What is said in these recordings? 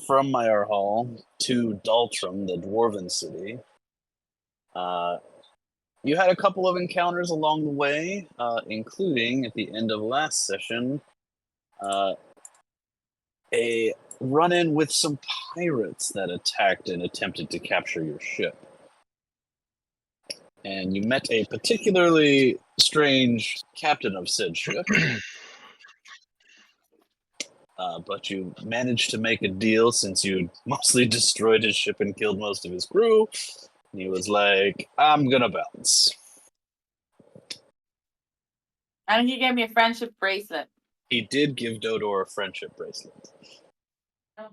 from Mire Hall to Daltrum, the Dwarven city. You had a couple of encounters along the way, including at the end of last session, a run-in with some pirates that attacked and attempted to capture your ship. And you met a particularly strange captain of said ship. But you managed to make a deal since you mostly destroyed his ship and killed most of his crew. And he was like, I'm gonna bounce. And he gave me a friendship bracelet. He did give Dodor a friendship bracelet.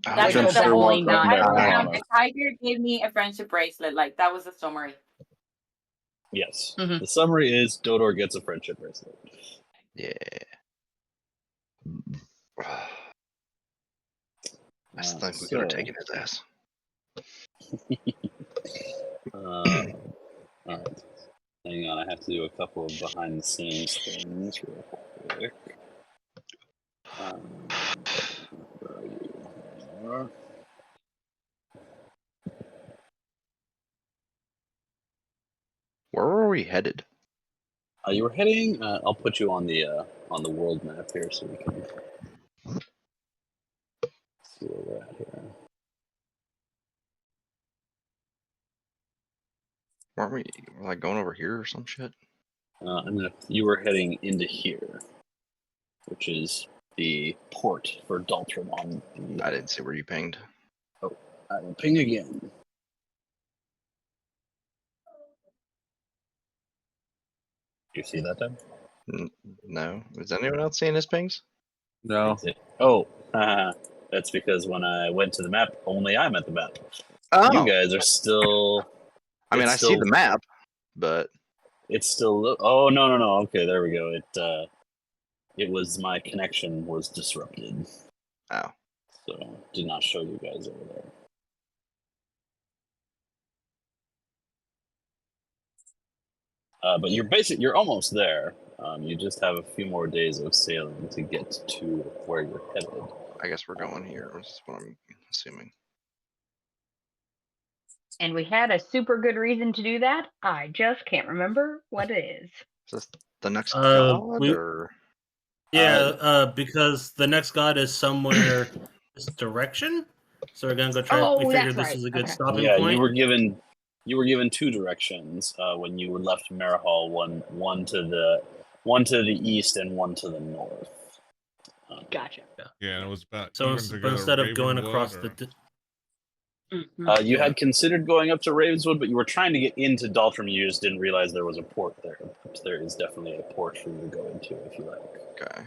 That's Since the they're only working I back wrote down. on The us. tiger gave me a friendship bracelet. Like, that was the summary. Yes. Mhm. The summary is Dodor gets a friendship bracelet. Yeah. I still think we could have taken his ass. Alright. Hang on, I have to do a couple of behind the scenes things real quick. Where are you? There you are. Where were we headed? You were heading. I'll put you on the world map here so we can see where we're at here. Weren't we like going over here or some shit? You were heading into here, which is the port for Daltrum on the. I didn't see where you pinged. I will ping again. You see that then? No. Is anyone else seeing his pings? No. Oh, that's because when I went to the map, only I'm at the map. Oh. You guys are still. I mean, I see the map, but it's still. Oh no. Okay, there we go. It was my connection was disrupted. Oh. So did not show you guys over there. But you're almost there. You just have a few more days of sailing to get to where you're headed. I guess we're going here. Is what I'm assuming. And we had a super good reason to do that. I just can't remember what it is. Is this the next god, or? Yeah, because the next god is somewhere this direction. So we're gonna go try. Oh, we figured that's this right. is a good Okay. stopping Yeah, point. you were given two directions when you left Marahal. One to the east and one to the north. Gotcha. Yeah, and it was about. So even to but go to instead of going Ravenwood, across or- the. You had considered going up to Ravenswood, but you were trying to get into Daltrum. You just didn't realize there was a port there. But there is definitely a port for you to go into if you like. Okay.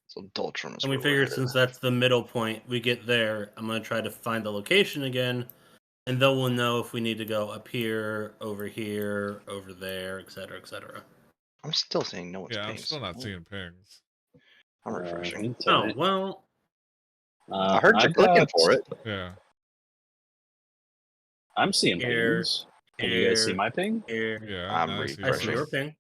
So Daltrum is. And we where we're figured headed. since that's the middle point, we get there. I'm gonna try to find the location again, and then we'll know if we need to go up here, over there, etc., etc. I'm still seeing no one's Yeah, I'm pings. still not seeing pings. I'm refreshing. Oh well. I heard you clicking for it. Yeah. I'm seeing Here, pings. Can you guys see my ping? Here. Yeah, I'm I see I see your yours. ping.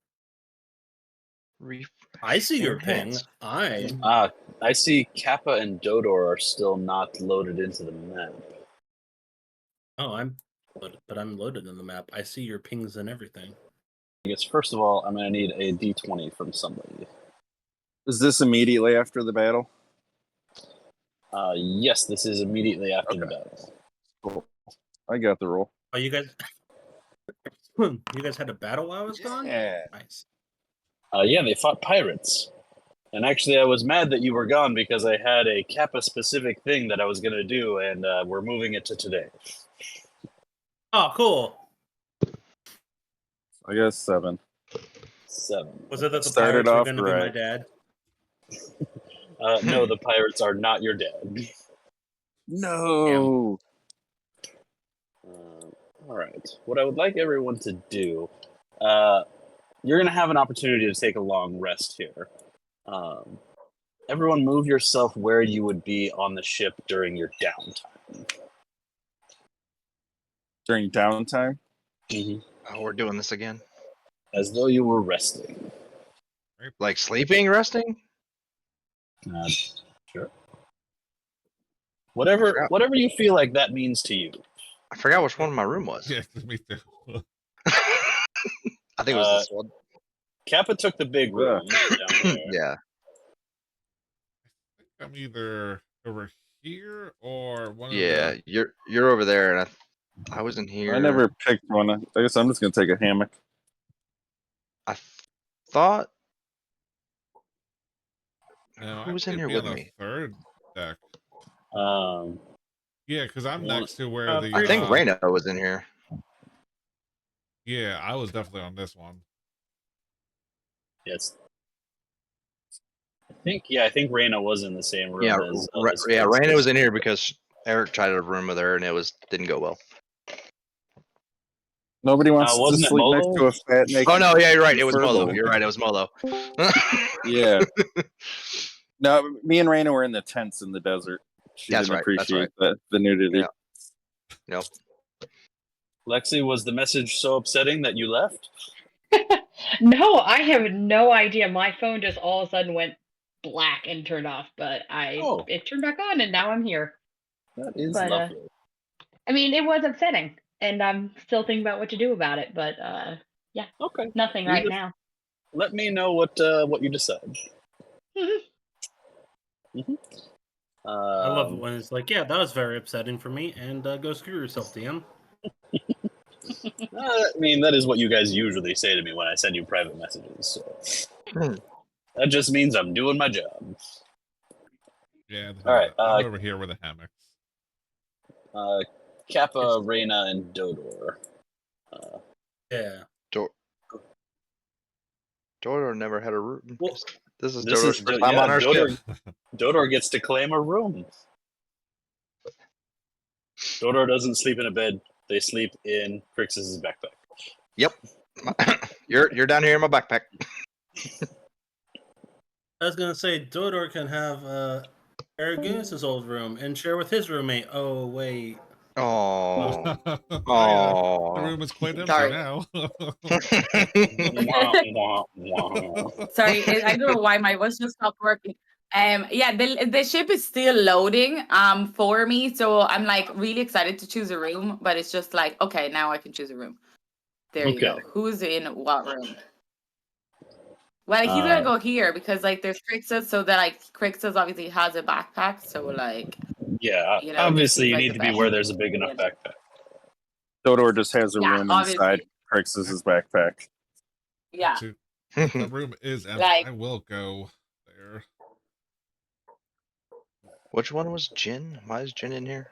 I see your ping. Enhance. I see Kappa and Dodor are still not loaded into the map. Oh, I'm loaded in the map. I see your pings and everything. I guess first of all, I'm gonna need a D20 from somebody. Is this immediately after the battle? Yes, this is immediately after the battle. Cool. I got the roll. Oh, you guys. You guys had a battle while I was gone? Yeah. Nice. Yeah, they fought pirates. And actually, I was mad that you were gone because I had a Kappa-specific thing that I was going to do, and we're moving it to today. Oh, cool. I guess 7. 7. Was it that the Started pirates were off going to be my right. dad? No, the pirates are not your dad. No. All right. What I would like everyone to do, you're going to have an opportunity to take a long rest here. Everyone move yourself where you would be on the ship during your downtime. During downtime? Oh, we're doing this again. As though you were resting. Like sleeping, resting? Sure. Whatever you feel like that means to you. I forgot which one my room was. Yeah, me too. I think it was this one. Kappa took the big room down there. Yeah. I'm either over here or one Yeah. of the. You're over there, and I was in here. I never picked one. I guess I'm just gonna take a hammock. I thought. No, Who's I in could here be with on the me? third deck. Um, Yeah, because I'm One- next to where Uh, the. I think Reyna was in here. Yeah, I was definitely on this one. yes. I think Reyna was in the same room Yeah, as Reyna was in here because Eric tried to room with her, and it didn't go well. Nobody wants to wasn't it sleep next Molo? to a fat naked. Oh no, yeah, you're right. It was Molo. Furbo. You're right. It was Molo. Yeah. No, me and Raina were in the tents in the desert. She That's didn't right, that's appreciate the nudity. Yeah. Nope. Lexi, was the message so upsetting that you left? No, I have no idea. My phone just all of a sudden went black and turned off, but it turned back on and now I'm here. That is But, lovely. I mean, it was upsetting, and I'm still thinking about what to do about it. But Okay. nothing You right just- now. Let me know what you decide. Mhm. I love it when it's like, yeah, that was very upsetting for me, and go screw yourself, DM. I mean, that is what you guys usually say to me when I send you private messages. So that just means I'm doing my job. Yeah. All right, I'm over here with the hammocks. Kappa, Reyna, and Dodor. Yeah. Dodor never had a room. Well, This is This Dodor's is first time on our Dodor, ship. Dodor gets to claim a room. Dodor doesn't sleep in a bed. They sleep in Crix's backpack. Yep. You're down here in my backpack. I was gonna say Dodor can have Aragonis' old room and share with his roommate. Oh wait. Oh. The Oh. room is quite empty Sorry. now. Wah, wah, wah. Sorry, I don't know why my voice just stopped working. Yeah, the ship is still loading for me, so I'm like really excited to choose a room, but it's just like, okay, now I can choose a room. There you go. Okay. Who's in what room? Well, he's gonna go here because like there's Crixus, so that like Crixus obviously has a backpack, so like Yeah, You know, obviously this is you like need the to be best. where there's a big enough backpack. Dodor just has a Yeah, room inside obviously. Crix's backpack. yeah. The room is empty. Like- I will go there. Which one was Jin? Why is Jin in here?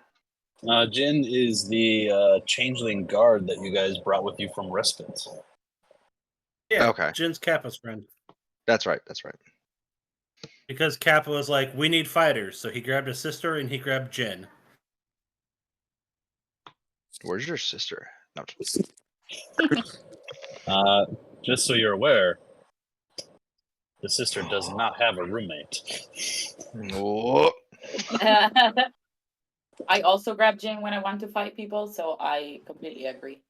Jin is the changeling guard that you guys brought with you from Respite. Yeah. Okay. Jin's Kappa's friend. That's right. That's right. Because Kappa was like, we need fighters, so he grabbed his sister and he grabbed Jin. Where's your sister? No. Just so you're aware, the sister does not have a roommate. Oh. I also grab Jin when I want to fight people, so I completely agree.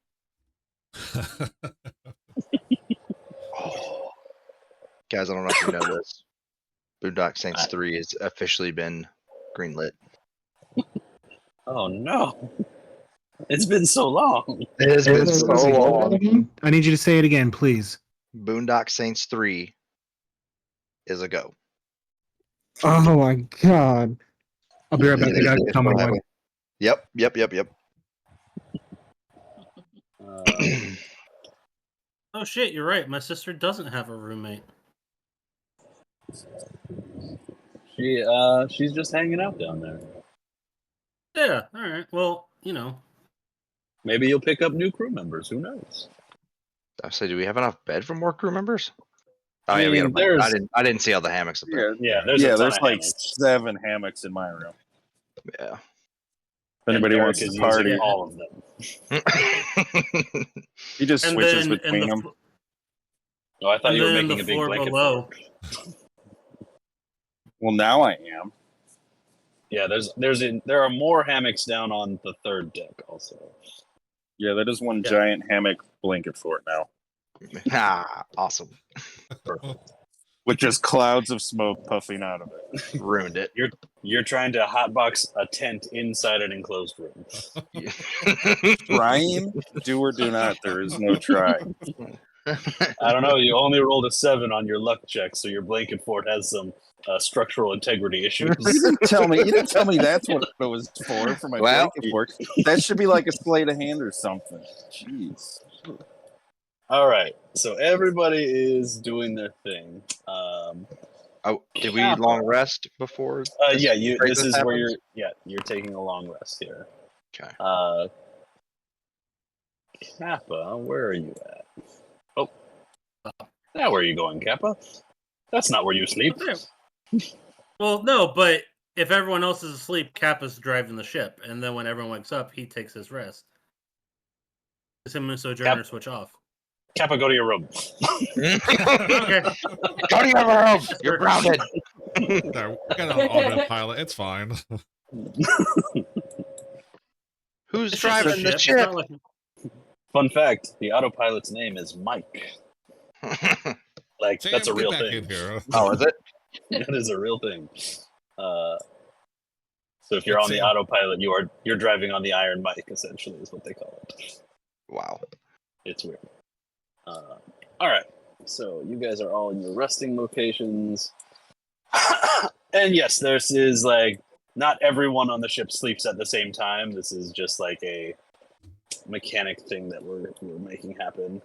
Oh. Guys, I don't know if you know this. Boondock Saints 3 has officially been greenlit. Oh no! It's been so long. It has been so long. I need you to say it again, please. Boondock Saints 3 is a go. Oh my god. I'll be right back. I gotta tell my wife. Yep. Oh shit, you're right. My sister doesn't have a roommate. She's just hanging out down there. Yeah, alright. Well, you know. Maybe you'll pick up new crew members. Who knows? I said, do we have enough bed for more crew members? Oh I yeah, we mean, got a bunch. there's- I didn't see all the hammocks up there. Yeah, there's a ton there's of like hammocks. 7 hammocks in my room. Yeah. If anybody And wants Eric to is party, using all of them. he just And switches then in between the, them. Oh, I thought and you were then making the a big floor blanket below. fort. Well, now I am. Yeah, there are more hammocks down on the third deck also. Yeah, that is one Yeah. giant hammock blanket fort now. Ah, awesome. Perfect. with just clouds of smoke puffing out of it. Ruined it. You're trying to hotbox a tent inside an enclosed room. Trying? Do or do not. There is no try. I don't know. You only rolled a 7 on your luck check, so your blanket fort has some structural integrity issues. You didn't tell me. You didn't tell me that's what it was for my Well, blanket fort. That should be like a sleight of hand or something. Jeez. All right, so everybody is doing their thing. Oh, did we long rest before? Yeah, this is where happens? you're taking a long rest here. Okay. Kappa, where are you at? Oh, now where are you going, Kappa? That's not where you sleep. Well, no, but if everyone else is asleep, Kappa's driving the ship, and then when everyone wakes up, he takes his rest. Does him and Sojourner switch off? Kappa, go to your room. Okay. Go to your room. You're grounded. No, we got an autopilot. It's fine. Who's It's just a driving the It's ship? not like- Fun fact: the autopilot's name is Mike. Like Sam, that's a get real back thing. in here. Oh, is it? That is a real thing. So if you're on the Sam. autopilot, you're driving on the Iron Mike. Essentially, is what they call it. Wow. It's weird. All right, so you guys are all in your resting locations, and yes, this is like not everyone on the ship sleeps at the same time. This is just like a mechanic thing that we're making happen.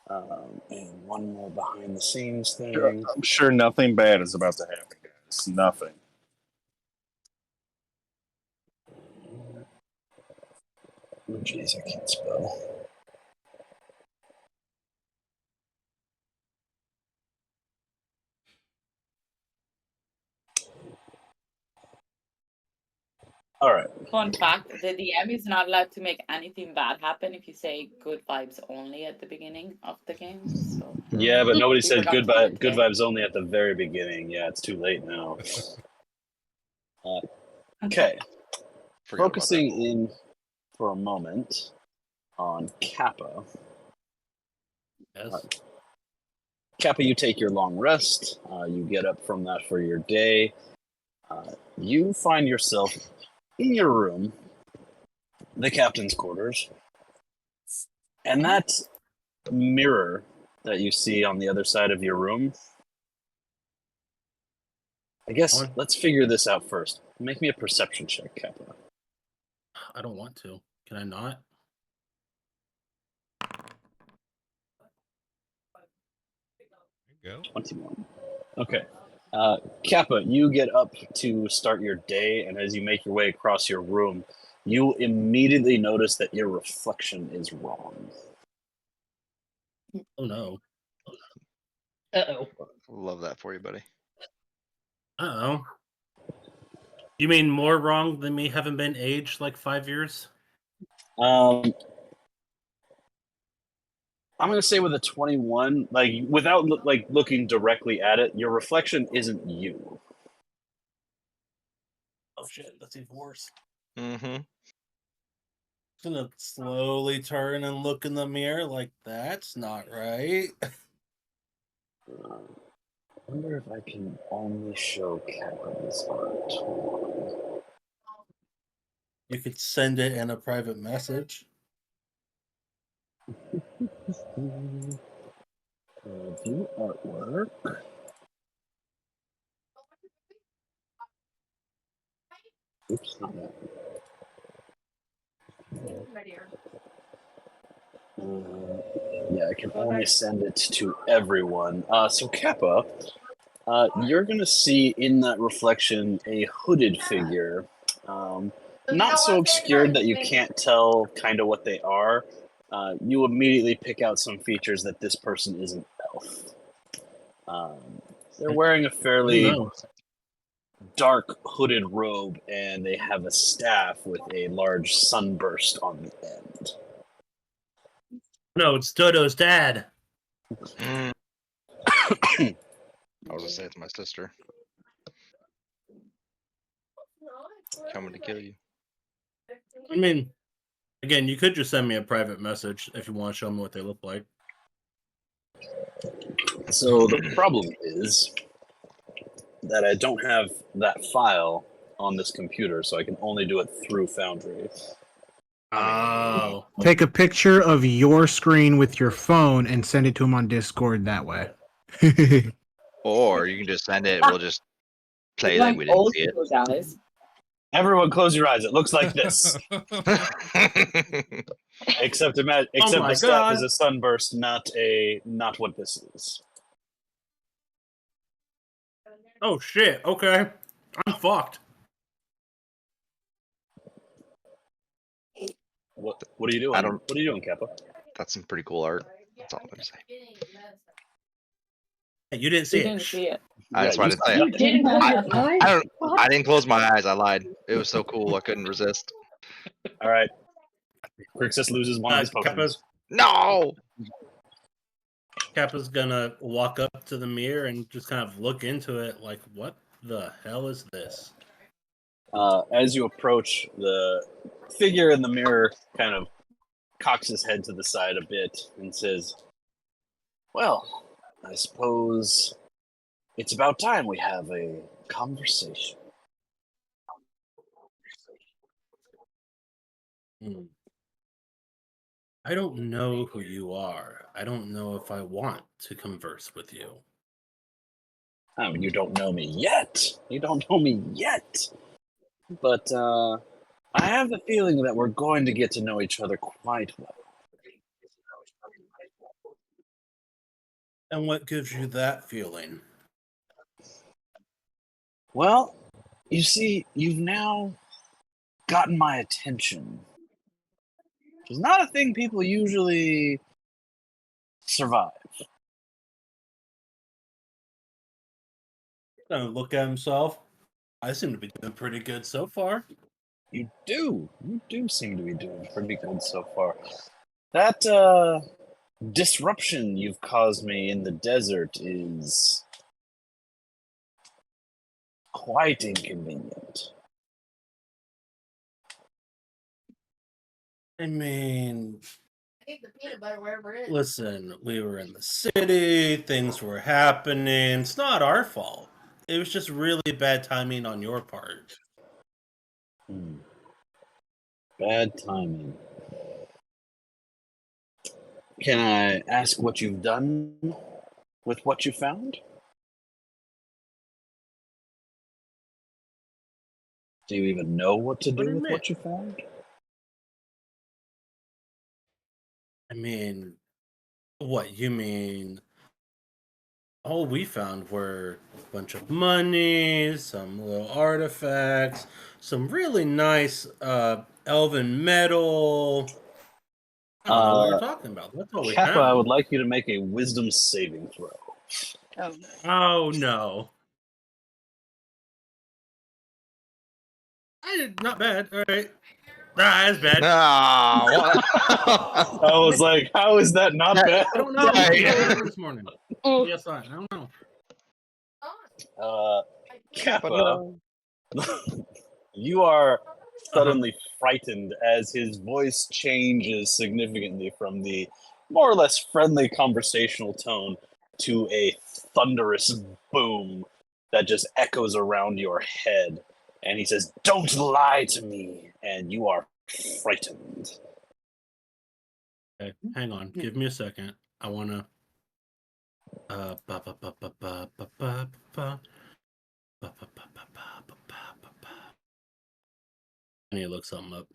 And one more behind the scenes thing. I'm sure nothing bad is about to happen, guys. Nothing. Oh, jeez, I can't spell. All right. Fun fact: the DM is not allowed to make anything bad happen if you say good vibes only at the beginning of the game. So Yeah, but nobody We said forgot good to do it good today. vibes only at the very beginning. Yeah, it's too late now. Okay, Forgot about focusing in for a moment on Kappa. Yes. Kappa, you take your long rest. You get up from that for your day. You find yourself in your room, the captain's quarters, and that mirror that you see on the other side of your room. I guess let's figure this out first. Make me a perception check, Kappa. I don't want to. Can I not? There you go. 21. Okay. Kappa, you get up to start your day, and as you make your way across your room, you immediately notice that your reflection is wrong. Oh no. Uh-oh. Love that for you, buddy. Uh-oh. You mean more wrong than me having been aged like 5 years? I'm gonna say with a 21, like without looking directly at it, your reflection isn't you. Oh shit, that's even worse. Mm-hmm. Gonna slowly turn and look in the mirror like that's not right. I wonder if I can only show Kappa's art. You could send it in a private message. View artwork. Oops, not that. Yeah, I can only send it to everyone. So Kappa, you're gonna see in that reflection a hooded figure. Not so obscured that you can't tell kind of what they are. You immediately pick out some features that this person is an elf. They're wearing a fairly dark hooded robe, and they have a staff with a large sunburst on the end. No, it's Dodo's dad. I was gonna say it's my sister. Coming to kill you. I mean, again, you could just send me a private message if you want to show me what they look like. So the problem is, that I don't have that file on this computer, so I can only do it through Foundry. Oh. Take a picture of your screen with your phone and send it to him on Discord that way. Or you can just send it. We'll just play like we didn't old see school, guys. Everyone, close your eyes. It looks like this. it. Except my the stuff God. is a sunburst, not what this is. Oh shit. Okay. I'm fucked. What are you doing? I don't- What are you doing, Kappa? That's some pretty cool art. That's all I'm gonna say. Hey, you didn't see You it. didn't see it. That's Yeah, why I you didn't say You it. didn't close your eyes? I don't. What? I didn't close my eyes. I lied. It was so cool. I couldn't resist. All right. Crixus loses one of his Pokemon. Kappa's, No. Kappa's gonna walk up to the mirror and just kind of look into it like, what the hell is this? As you approach, the figure in the mirror kind of cocks his head to the side a bit and says, "Well, I suppose it's about time we have a conversation." Hmm. I don't know who you are. I don't know if I want to converse with you. I mean, you don't know me yet. You don't know me yet. But I have the feeling that we're going to get to know each other quite well. And what gives you that feeling? Well, you see, you've now gotten my attention. It's not a thing people usually survive. Gonna look at himself. I seem to be doing pretty good so far. You do seem to be doing pretty good so far. That disruption you've caused me in the desert is quite inconvenient. I mean, listen, we were in the city, things were happening. It's not our fault. It was just really bad timing on your part. Bad timing. Can I ask what you've done with what you found? Do you even know what to What do do you with mean? what you found? I mean, what you mean? All we found were a bunch of money, some little artifacts, some really nice elven metal. I don't know what you're talking about. That's all we Kappa, I would found. like you to make a wisdom saving throw. Oh, Oh no. Not bad. All right. That's bad. No. I was like, how is that not bad? I don't know. Right. I didn't remember this morning. Oh. Yes, I don't know. Kappa, you are suddenly frightened as his voice changes significantly from the more or less friendly conversational tone to a thunderous boom that just echoes around your head. And he says, "Don't lie to me." And you are frightened. Okay, hang on. Give me a second. I wanna. Ba ba ba ba ba ba ba ba ba. Ba, ba, ba, ba, ba, ba, ba, ba. I need to look something up.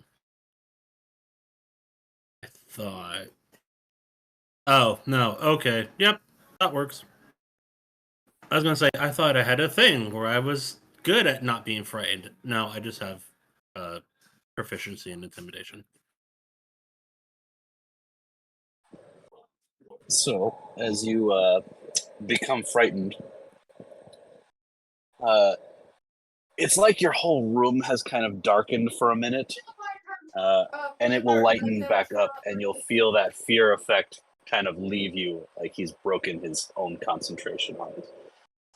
I thought. Oh no. Okay. Yep. That works. I was gonna say I thought I had a thing where I was good at not being frightened. No, I just have proficiency in intimidation. So, as you become frightened, it's like your whole room has kind of darkened for a minute, and it will lighten back up, and you'll feel that fear effect kind of leave you, like he's broken his own concentration on it.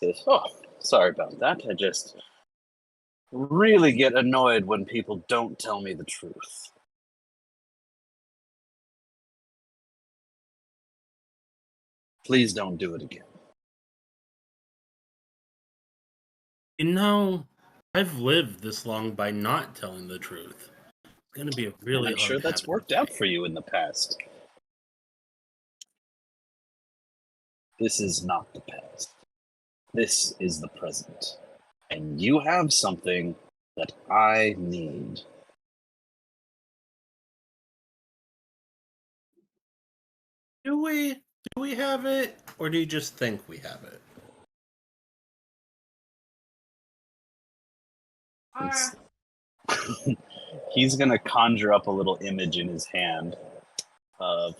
Says, "Oh, sorry about that. I just really get annoyed when people don't tell me the truth." Please don't do it again. You know, I've lived this long by not telling the truth. It's gonna be a really And I'm sure hard that's habit. worked out for you in the past. This is not the past. This is the present. And you have something that I need. Do we have it, or do you just think we have it? It's- He's gonna conjure up a little image in his hand of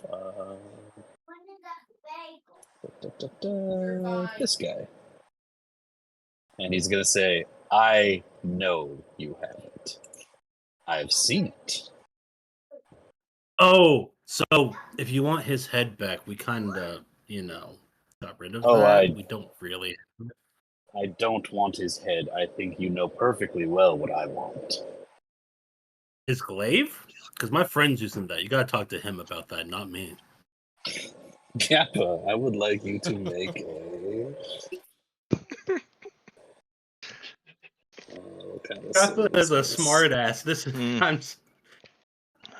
this guy, and he's gonna say, "I know you have it. I've seen it." Oh, so if you want his head back, we kind of, got rid of Oh, that. We don't really. I don't want his head. I think you know perfectly well what I want. His glaive? Because my friend's using that. You gotta talk to him about that, not me. Kappa, I would like you to make a. What kind of Kappa silly is a this? smart ass. This is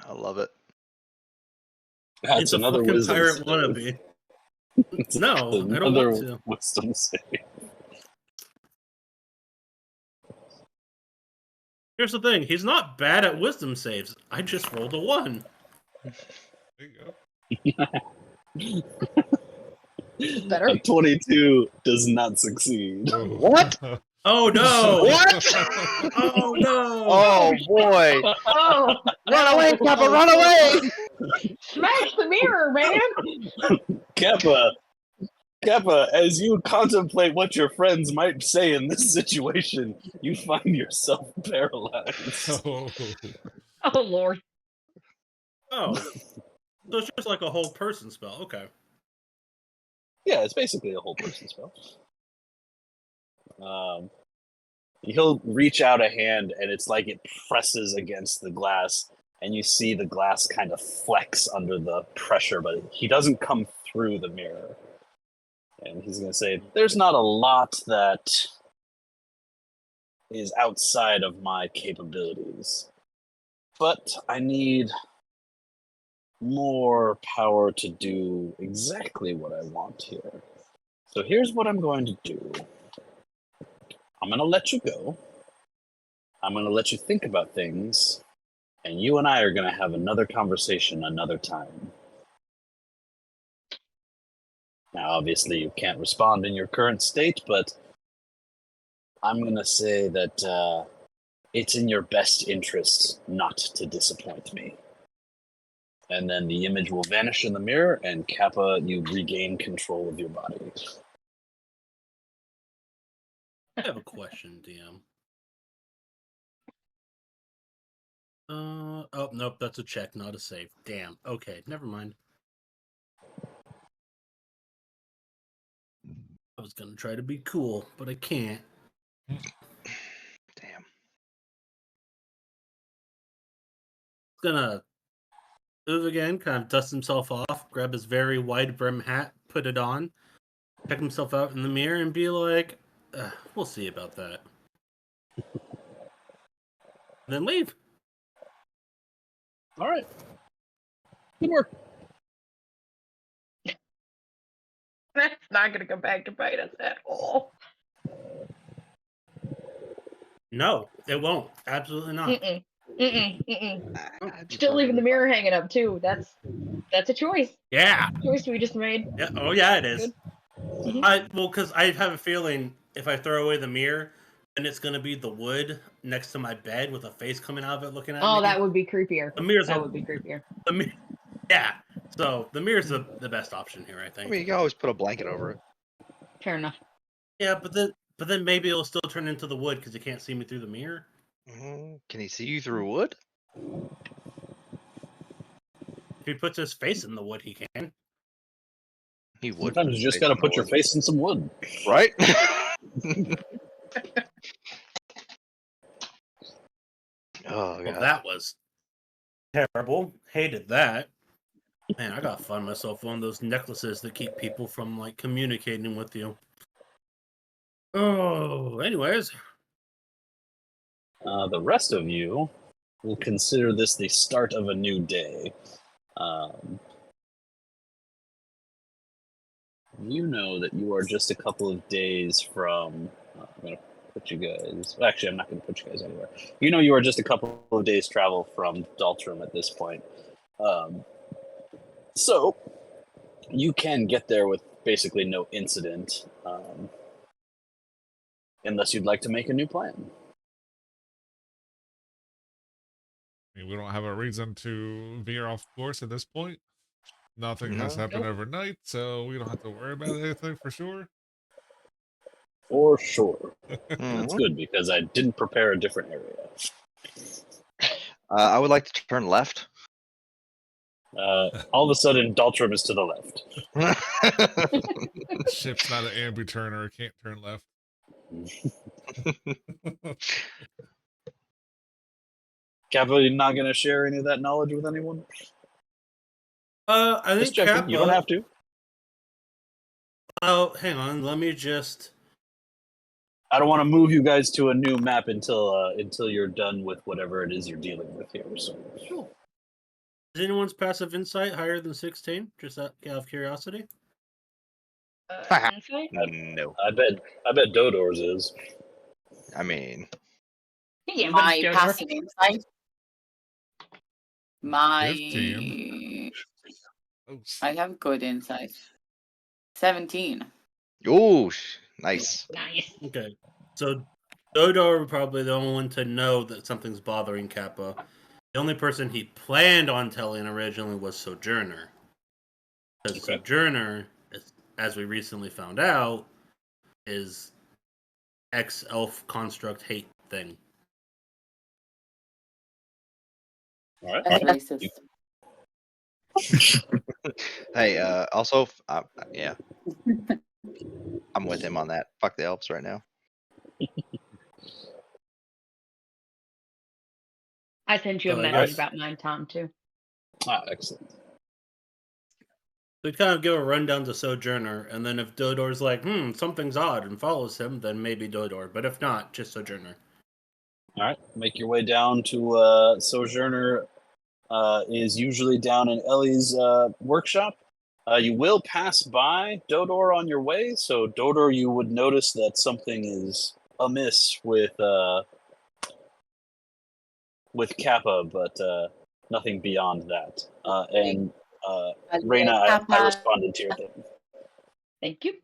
I love it. That's it's a another fucking wisdom pirate save. wannabe. It's No, I don't another want to. wisdom save. Here's the thing: he's not bad at wisdom saves. I just rolled a 1. There you go. Better. A 22 does not succeed. What? Oh no! What? Oh no! Oh boy! Oh, Run away, Kappa! Run away! smash the mirror, man! Kappa, as you contemplate what your friends might say in this situation, you find yourself paralyzed. Oh. Oh Lord. Oh, so it's just like a whole person spell. Okay. Yeah, it's basically a whole person spell. He'll reach out a hand, and it's like it presses against the glass, and you see the glass kind of flex under the pressure, but he doesn't come through the mirror. And he's going to say, "There's not a lot that is outside of my capabilities, but I need more power to do exactly what I want here. So here's what I'm going to do. I'm going to let you go. I'm going to let you think about things, and you and I are going to have another conversation another time. Now, obviously, you can't respond in your current state, but I'm going to say that it's in your best interest not to disappoint me." And then the image will vanish in the mirror, and Kappa, you regain control of your body. I have a question, DM. Oh, nope, that's a check, not a save. Damn. Okay, never mind. I was gonna try to be cool, but I can't. Damn. Gonna move again, kind of dust himself off, grab his very wide brim hat, put it on, check himself out in the mirror, and be like, we'll see about that. Then leave. All right. Good work. That's not gonna come back to bite us at all. No, it won't. Absolutely not. Mm-mm. Mm-mm. Mm-mm. I'd be Still leaving the perfectly mirror hanging up too. That's a choice. Yeah. Choice we just made. Yeah. Oh, yeah, it is. Good. Because I have a feeling if I throw away the mirror, then it's gonna be the wood next to my bed with a face coming out of it looking at me. Oh, that would be creepier. The mirror's That would be creepier. Yeah. So the mirror's the best option here, I I think. mean, you can always put a blanket over it. Fair enough. Yeah, but then maybe it'll still turn into the wood because you can't see me through the mirror. Can he see you through wood? If he puts his face in the wood, he can. He would. Sometimes you just got to put your face in some wood. Right? Oh, Well, God. that was terrible. Hated that. Man, I gotta find myself one of those necklaces that keep people from like communicating with you. Oh, anyways, The rest of you will consider this the start of a new day. You know that you are just a couple of days from. I'm going to put you guys. Actually, I'm not going to put you guys anywhere. You know you are just a couple of days travel from Daltrum at this point. So you can get there with basically no incident, unless you'd like to make a new plan. I mean, we don't have a reason to veer off course at this point. Nothing has No. happened overnight, so we don't have to worry about anything for sure. For sure. That's Mhm. good because I didn't prepare a different area. I would like to turn left. All of a sudden, Daltrum is to the left. Ship's not an ambi-turner, it can't turn left. Kappa, you're not going to share any of that knowledge with anyone? I think Just checking. Kappa. You don't have to. Oh, hang on. Let me just. I don't want to move you guys to a new map until you're done with whatever it is you're dealing with here. So. Sure. Is anyone's passive insight higher than 16? Just out of curiosity. Insight? No. I bet Dodor's is. I mean, Yeah, My but passive insight. My 15. Oh, I have good insight. 17. ooh, nice. nice. Okay. So Dodor probably the only one to know that something's bothering Kappa. The only person he planned on telling originally was Sojourner. Because Okay. Sojourner, as we recently found out, is ex-elf construct hate thing. All right. That's racist. Hey, also, yeah, I'm with him on that. Fuck the elves right now. I sent you a So I message guess- about mine, Tom, too. Excellent. We kind of give a rundown to Sojourner, and then if Dodor's like, something's odd, and follows him, then maybe Dodor. But if not, just Sojourner. All right. Make your way down to Sojourner. Is usually down in Ellie's workshop. You will pass by Dodor on your way, so Dodor, you would notice that something is amiss with Kappa, but nothing beyond that. And Reyna, I Kappa, responded to your thing. Thank you.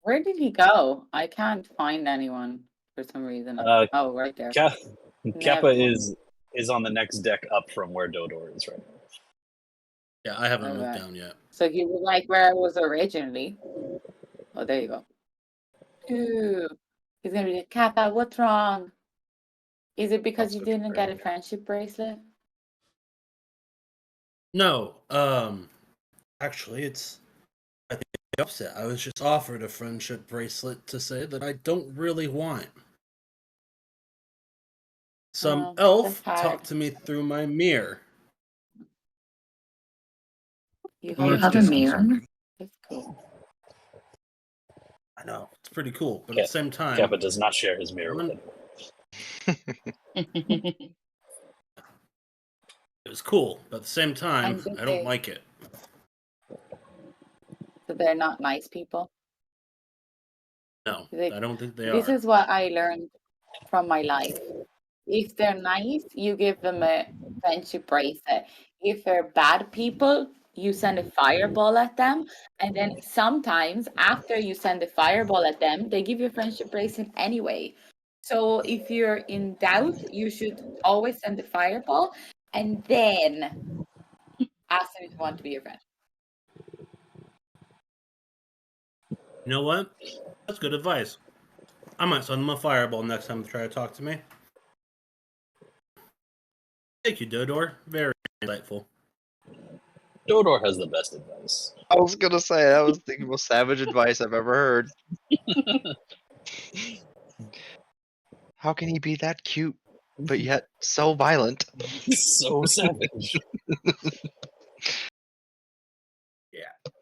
where did he go? I can't find anyone for some reason. Oh, right there. Kappa Never. is on the next deck up from where Dodor is right now. Yeah, I haven't moved Okay. down yet. So he was like where I was originally. Oh, there you go. Ooh. He's gonna be like, Kappa, what's wrong? Is it because you Also didn't get a confirmed. friendship bracelet? No, actually, it's I think the opposite. I was just offered a friendship bracelet to say that I don't really want. Some Oh, elf that's hard. talked to me through my mirror. You Well, have that's a mirror? disconcerting. That's cool. I know it's pretty cool, but Yeah, at the same time, Kappa does not share his mirror with anyone. it was cool. But at the same time, And I don't they- like it. So they're not nice people. No, They- I don't think they This are. is what I learned from my life. If they're nice, you give them a friendship bracelet. If they're bad people, you send a fireball at them. And then sometimes after you send a fireball at them, they give you a friendship bracelet anyway. So if you're in doubt, you should always send a fireball and then ask them if you want to be your friend. You know what? That's good advice. I might send them a fireball next time they try to talk to me. Thank you, Dodor. Very insightful. Dodor has the best advice. I was gonna say that was the most savage advice I've ever heard. How can he be that cute, but yet so violent? So savage.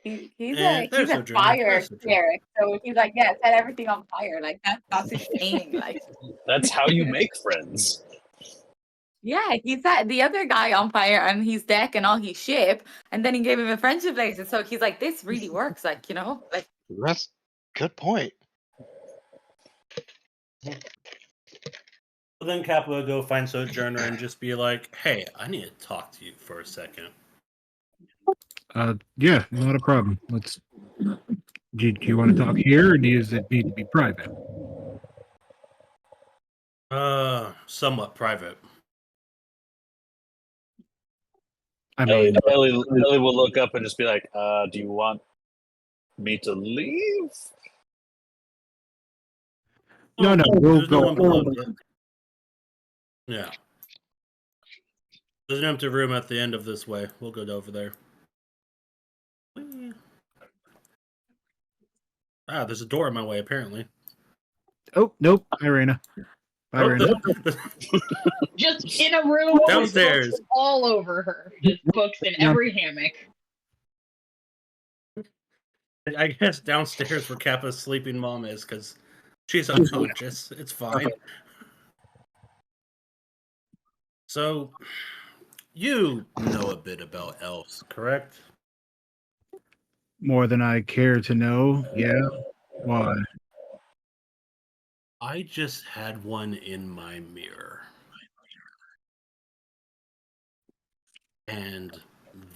He's Eh, a there's no Junior. fire There's no Junior. cleric, so he's like, yeah, set everything on fire. Like that's his thing. Like, That's how you make friends. yeah, he set the other guy on fire and his deck and all his ship, and then he gave him a friendship bracelet. So he's like, this really works. Like, you know, like That's good point. Well, then Kappa would go find Sojourner and just be like, hey, I need to talk to you for a second. Yeah, not a problem. Let's. Do you want to talk here, or does it need to be private? Somewhat private. I mean, Ellie will look up and just be like, do you want me to leave? no, we'll There's no go. one below the- Yeah. There's an empty room at the end of this way. We'll go over there. Whee. Ah, there's a door in my way, apparently. Oh, nope, Irina. Bye, Oh, Irina. Just in a room with Downstairs. books all over her. Just books in Yeah. every hammock. I guess downstairs where Kappa's sleeping mom is, because she's unconscious. It's fine. So, you know a bit about elves, correct? More than I care to know. Yeah. Why? I just had one in my mirror. And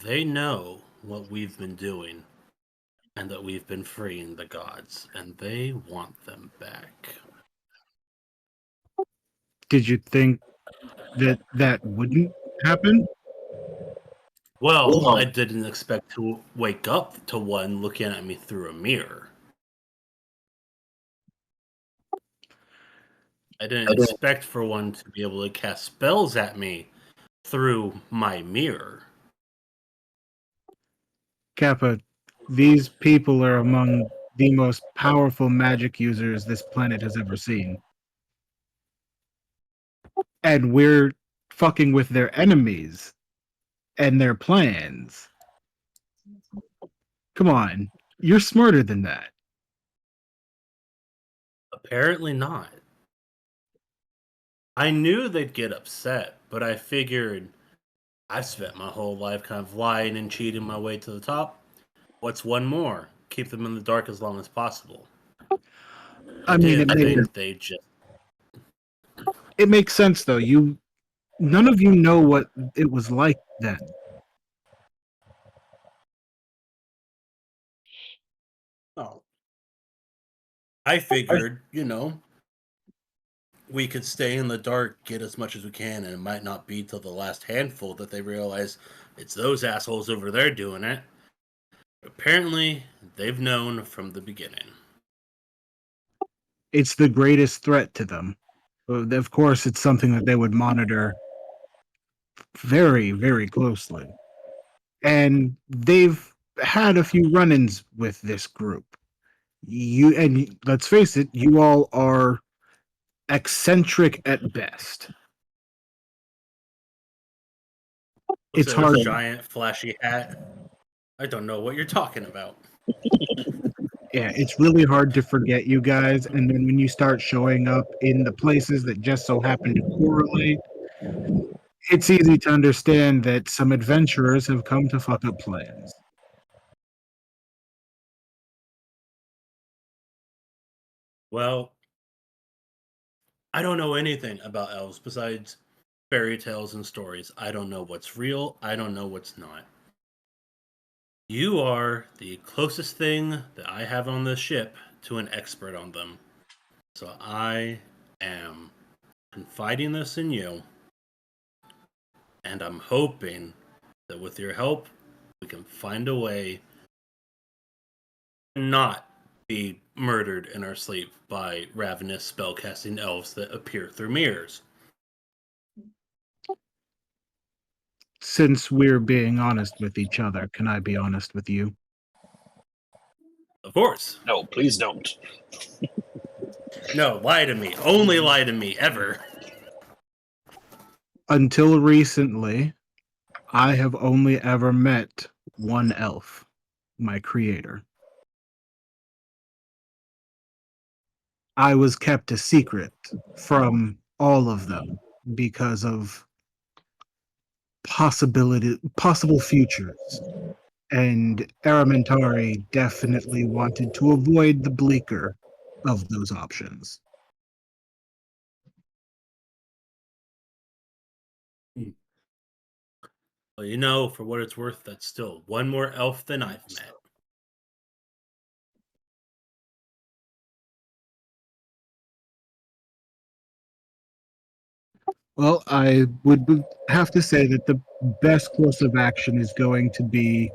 they know what we've been doing and that we've been freeing the gods, and they want them back. Did you think that wouldn't happen? Well, I didn't expect to wake up to one looking at me through a mirror. I didn't expect for one to be able to cast spells at me through my mirror. Kappa, these people are among the most powerful magic users this planet has ever seen. And we're fucking with their enemies and their plans. Come on, you're smarter than that. Apparently not. I knew they'd get upset, but I figured I've spent my whole life kind of lying and cheating my way to the top. What's one more? Keep them in the dark as long as possible. I mean, it makes sense though. None of you know what it was like then. Oh. I figured, we could stay in the dark, get as much as we can, and it might not be till the last handful that they realize it's those assholes over there doing it. Apparently, they've known from the beginning. It's the greatest threat to them. Of course, it's something that they would monitor very, very closely. And they've had a few run-ins with this group. And let's face it, you all are eccentric at best. It's hard. Giant flashy hat. I don't know what you're talking about. Yeah, it's really hard to forget you guys, and then when you start showing up in the places that just so happen to correlate, it's easy to understand that some adventurers have come to fuck up plans. Well, I don't know anything about elves besides fairy tales and stories. I don't know what's real. I don't know what's not. You are the closest thing that I have on this ship to an expert on them. So I am confiding this in you. And I'm hoping that with your help, we can find a way to not be murdered in our sleep by ravenous spellcasting elves that appear through mirrors. Since we're being honest with each other, can I be honest with you? Of course. No, please don't. No, lie to me. Only lie to me, ever. Until recently, I have only ever met one elf. my creator. I was kept a secret from all of them because of possible futures. And Aramentari definitely wanted to avoid the bleaker of those options. Well, you know, for what it's worth, that's still one more elf than I've met. Well, I would have to say that the best course of action is going to be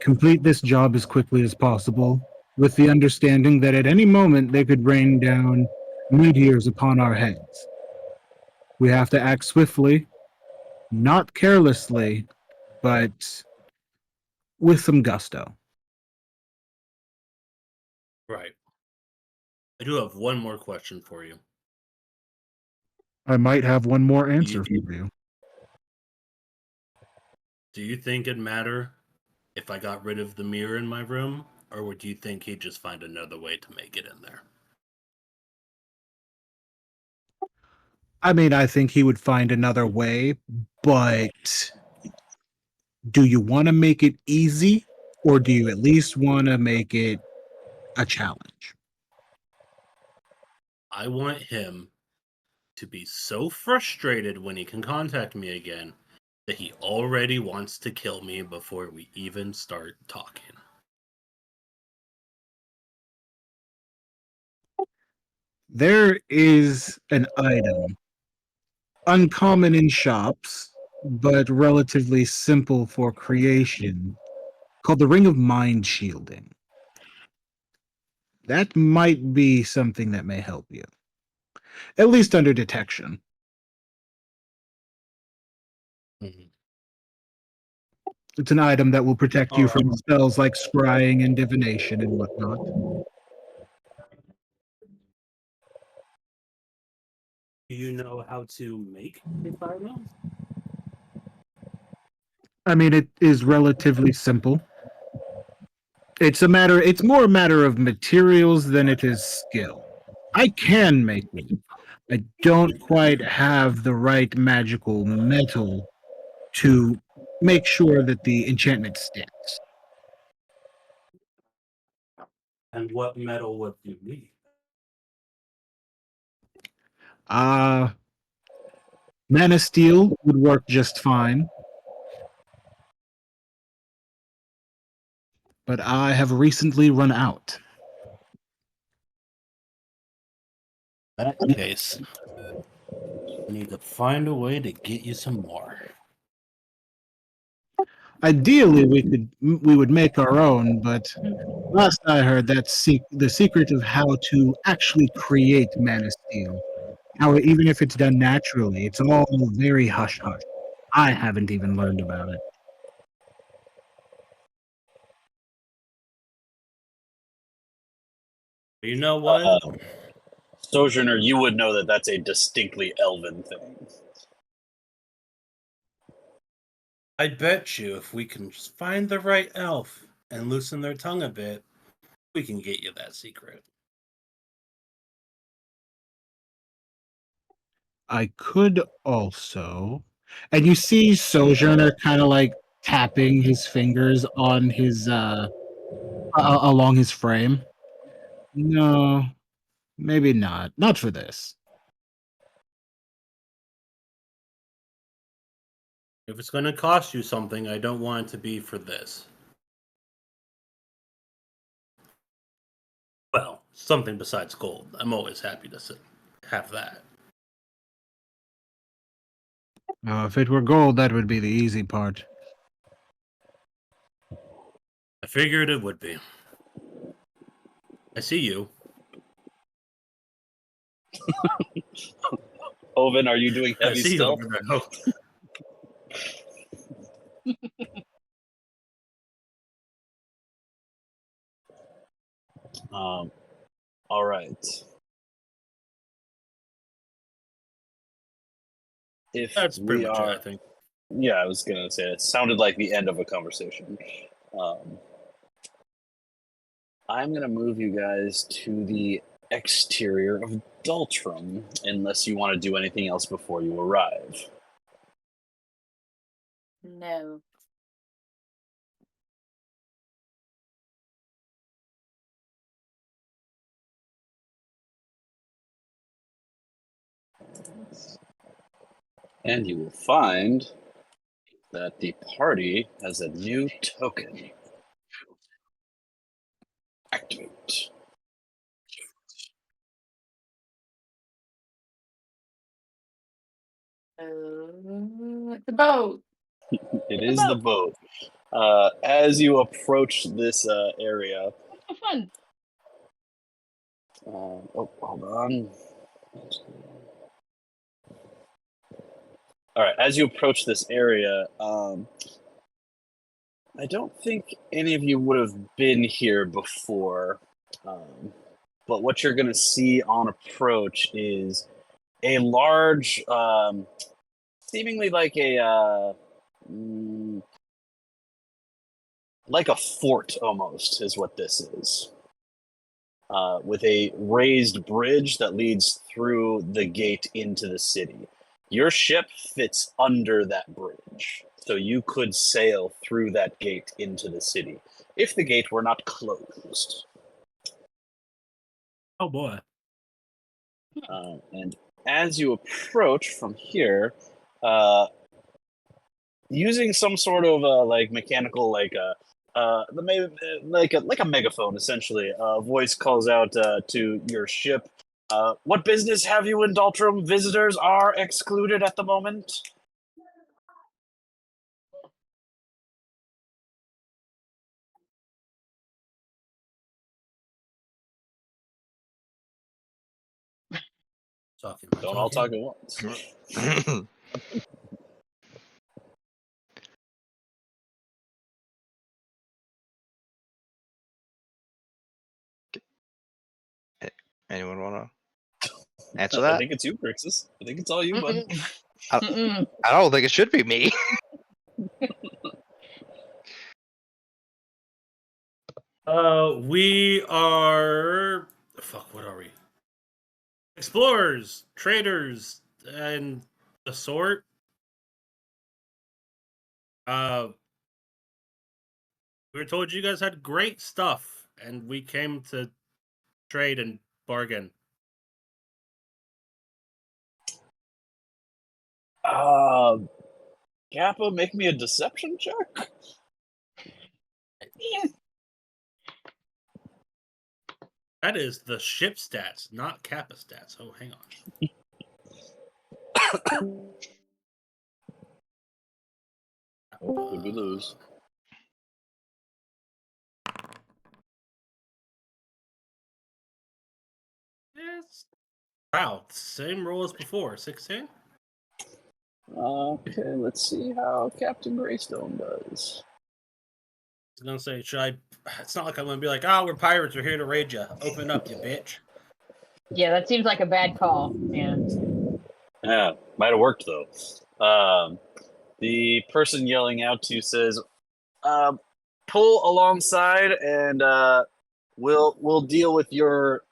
complete this job as quickly as possible, with the understanding that at any moment they could rain down meteors upon our heads. We have to act swiftly, not carelessly, but with some gusto. Right. I do have one more question for you. I might have one more answer for you. Do you think it'd matter if I got rid of the mirror in my room, or would you think he'd just find another way to make it in there? I mean, I think he would find another way, but do you want to make it easy, or do you at least want to make it a challenge? I want him to be so frustrated when he can contact me again that he already wants to kill me before we even start talking. There is an item, uncommon in shops, but relatively simple for creation, called the Ring of Mind Shielding. That might be something that may help you, at least under detection. Mhm. It's an item that will protect you All right. from spells like scrying and divination and whatnot. Do you know how to make a fireball? I mean, it is relatively simple. It's more a matter of materials than it is skill. I can make it. I don't quite have the right magical metal to make sure that the enchantment sticks. And what metal would you need? Mana Steel would work just fine. But I have recently run out. In that case, I need to find a way to get you some more. Ideally, we would make our own, but last I heard, that's the secret of how to actually create Mana Steel. How even if it's done naturally, it's all very hush hush. I haven't even learned about it. You know what? Sojourner, you would know that that's a distinctly elven thing. I bet you if we can just find the right elf and loosen their tongue a bit, we can get you that secret. I could also, and you see Sojourner kind of like tapping his fingers on his along his frame. No, maybe not. Not for this. If it's going to cost you something, I don't want it to be for this. Well, something besides gold. I'm always happy to have that. If it were gold, that would be the easy part. I figured it would be. I see you. Oven, are you doing I heavy see you stealth? over there. All right. If That's pretty we much are, it, I think. yeah, I was gonna say it sounded like the end of a conversation. I'm going to move you guys to the exterior of Daltrum, unless you want to do anything else before you arrive. No. And you will find that the party has a new token. Activate. The boat. It The is the boat. As you approach this area, Oh, fun. oh, hold on. All right, as you approach this area, I don't think any of you would have been here before, but what you're going to see on approach is a large, seemingly like a fort almost is what this is, with a raised bridge that leads through the gate into the city. Your ship fits under that bridge, so you could sail through that gate into the city if the gate were not closed. Oh boy. And as you approach from here, using some sort of like mechanical, like a megaphone, essentially, a voice calls out to your ship. What business have you in Daltrum? Visitors are excluded at the moment. Don't all talk at once. Anyone want to answer I that? think it's you, Crixus. I think it's all you, bud. Mm-mm. I don't think it should be me. We are. Fuck, what are we? Explorers, traders, and the sort. We were told you guys had great stuff, and we came to trade and bargain. Kappa, make me a deception check. That is the ship stats, not Kappa stats. Oh, hang on. Did we lose? Yes. Wow, same roll as before. 16. Okay, let's see how Captain Greystone does. I was gonna say, should I? It's not like I'm gonna be like, "Oh, we're pirates. We're here to raid you. Open up, you bitch." Yeah, that seems like a bad call. Yeah. Yeah, might have worked though. The person yelling out to you says, "Pull alongside, and we'll deal with your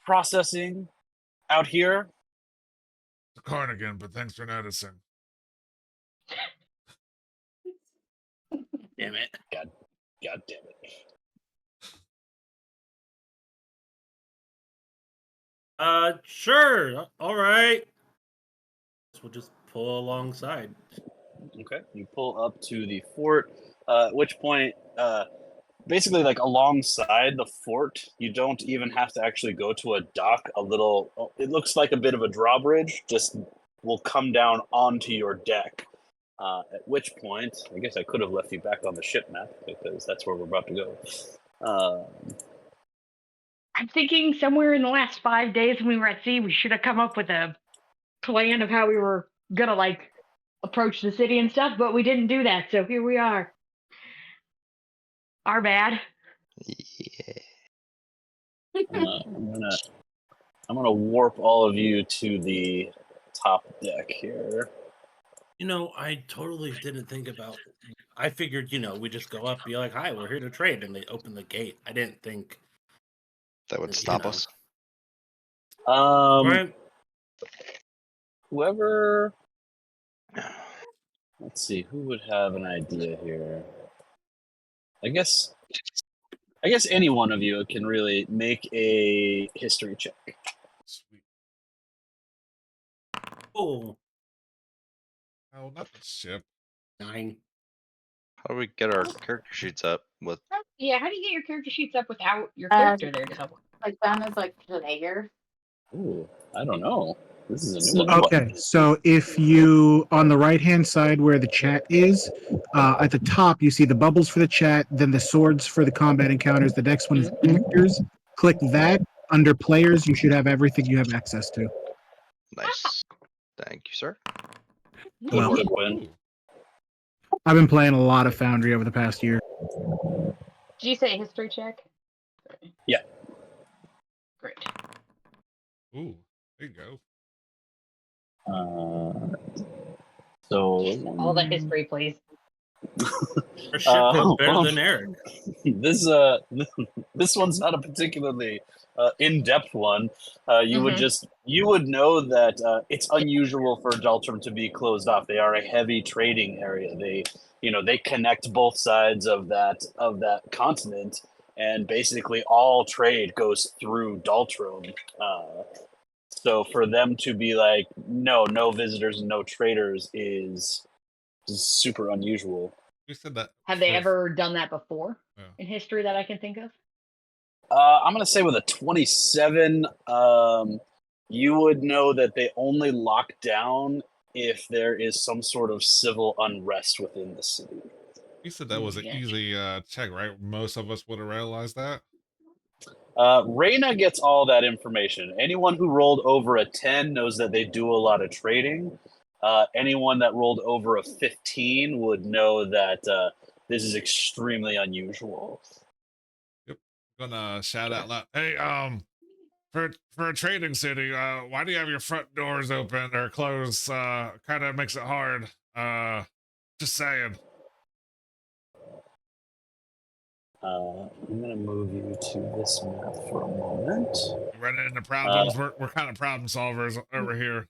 processing out here." Carnigan, but thanks for noticing. Damn it! God damn it! Sure. All right. We'll just pull alongside. Okay, you pull up to the fort. At which point, basically, like alongside the fort, you don't even have to actually go to a dock. It looks like a bit of a drawbridge. Just will come down onto your deck. At which point, I guess I could have left you back on the ship map because that's where we're about to go. I'm thinking somewhere in the last 5 days when we were at sea, we should have come up with a plan of how we were gonna like approach the city and stuff, but we didn't do that. So here we are. Our bad. Yeah. I'm gonna warp all of you to the top deck here. I totally didn't think about. I figured, we just go up, be like, "Hi, we're here to trade," and they open the gate. I didn't think That would you stop know. us. Right? Whoever. Let's see, who would have an idea here? I guess any one of you can really make a history check. Sweet. Oh, Oh, not the ship. 9. How do we get our character sheets up with? Yeah, how do you get your character sheets up without your Um, character there to help? Like down as like player. Ooh, I don't know. This is a So- new one. okay, so if you on the right hand side where the chat is, at the top you see the bubbles for the chat, then the swords for the combat encounters. The next one is actors. Click that. Under players, you should have everything you have access to. Nice. Thank you, sir. Good Well, work, Quinn. Ooh. I've been playing a lot of Foundry over the past year. Did you say history check? Yeah. Great. Ooh. There you go. So All the history, please. Our ship is better well, than Eric. this this one's not a particularly in-depth one. You would know that it's unusual for Daltrum to be closed off. They are a heavy trading area. They connect both sides of that continent, and basically all trade goes through Daltrum. So for them to be like, no visitors and no traders is super unusual. We said that. Have they for- ever done that before Yeah. in history that I can think of? I'm gonna say with a 27, you would know that they only lock down if there is some sort of civil unrest within the city. You said that was an Yeah. easy check, right? Most of us would have realized that. Reyna gets all that information. Anyone who rolled over a 10 knows that they do a lot of trading. Anyone that rolled over a 15 would know that this is extremely unusual. Gonna shout out loud. Hey, for a trading city, why do you have your front doors open or closed? Kind of makes it hard. Just saying. I'm gonna move you to this map for a moment. You running into problems? We're kind of problem solvers over here.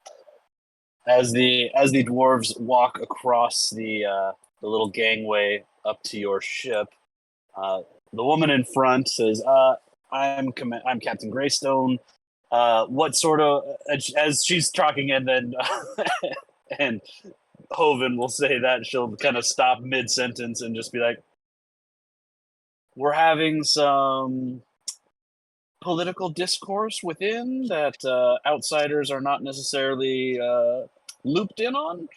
As the dwarves walk across the little gangway up to your ship, the woman in front says, I'm Captain Greystone. What sort of," as she's talking, and then and Hoven will say that she'll kind of stop mid sentence and just be like, "We're having some political discourse within that outsiders are not necessarily looped in on.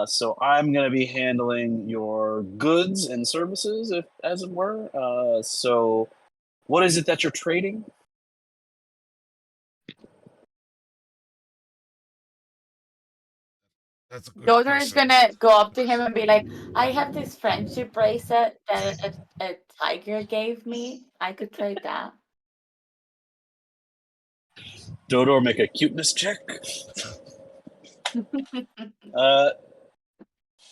So I'm going to be handling your goods and services, as it were. So what is it that you're trading?" That's a good Dodor is question. gonna go up to him and be like, "I have this friendship bracelet that a tiger gave me. I could trade that." Dodor, make a cuteness check.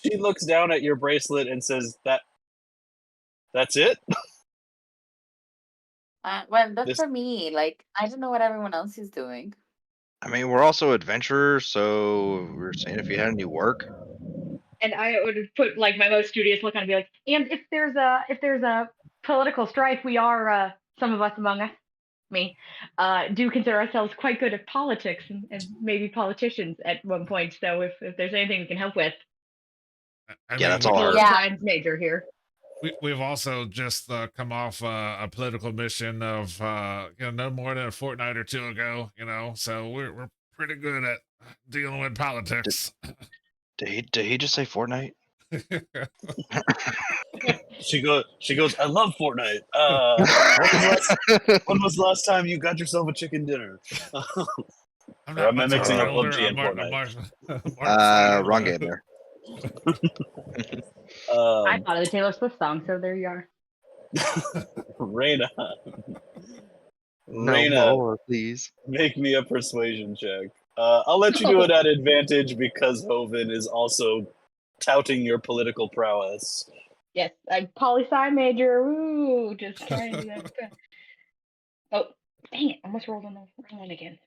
She looks down at your bracelet and says, "That's it?" Well, that's This- for me. Like, I don't know what everyone else is doing. I mean, we're also adventurers, so we were saying if you had any work. And I would put like my most studious look on and be like, and if there's a political strife, we are some of us among us, me, do consider ourselves quite good at politics and maybe politicians at one point. So if there's anything we can help with, I Yeah, that's we- all political our- Yeah. science major here. We've also just come off a political mission of no more than a fortnight or two ago. So we're pretty good at dealing with politics. Did he just say Fortnite? She goes, "I love Fortnite. When was the last time you got yourself a chicken dinner?" I'm Or am I much mixing up older. PUBG and I'm Fortnite? Wrong game there. I thought of the Taylor Swift song, so there you are. Reyna, No Reyna, more, please. make me a persuasion check. I'll let you do it at advantage because Hoven is also touting your political prowess. Yes, I'm poli-sci major. Woo! Just trying to do that. Oh, dang it! Almost rolled on the wrong one again.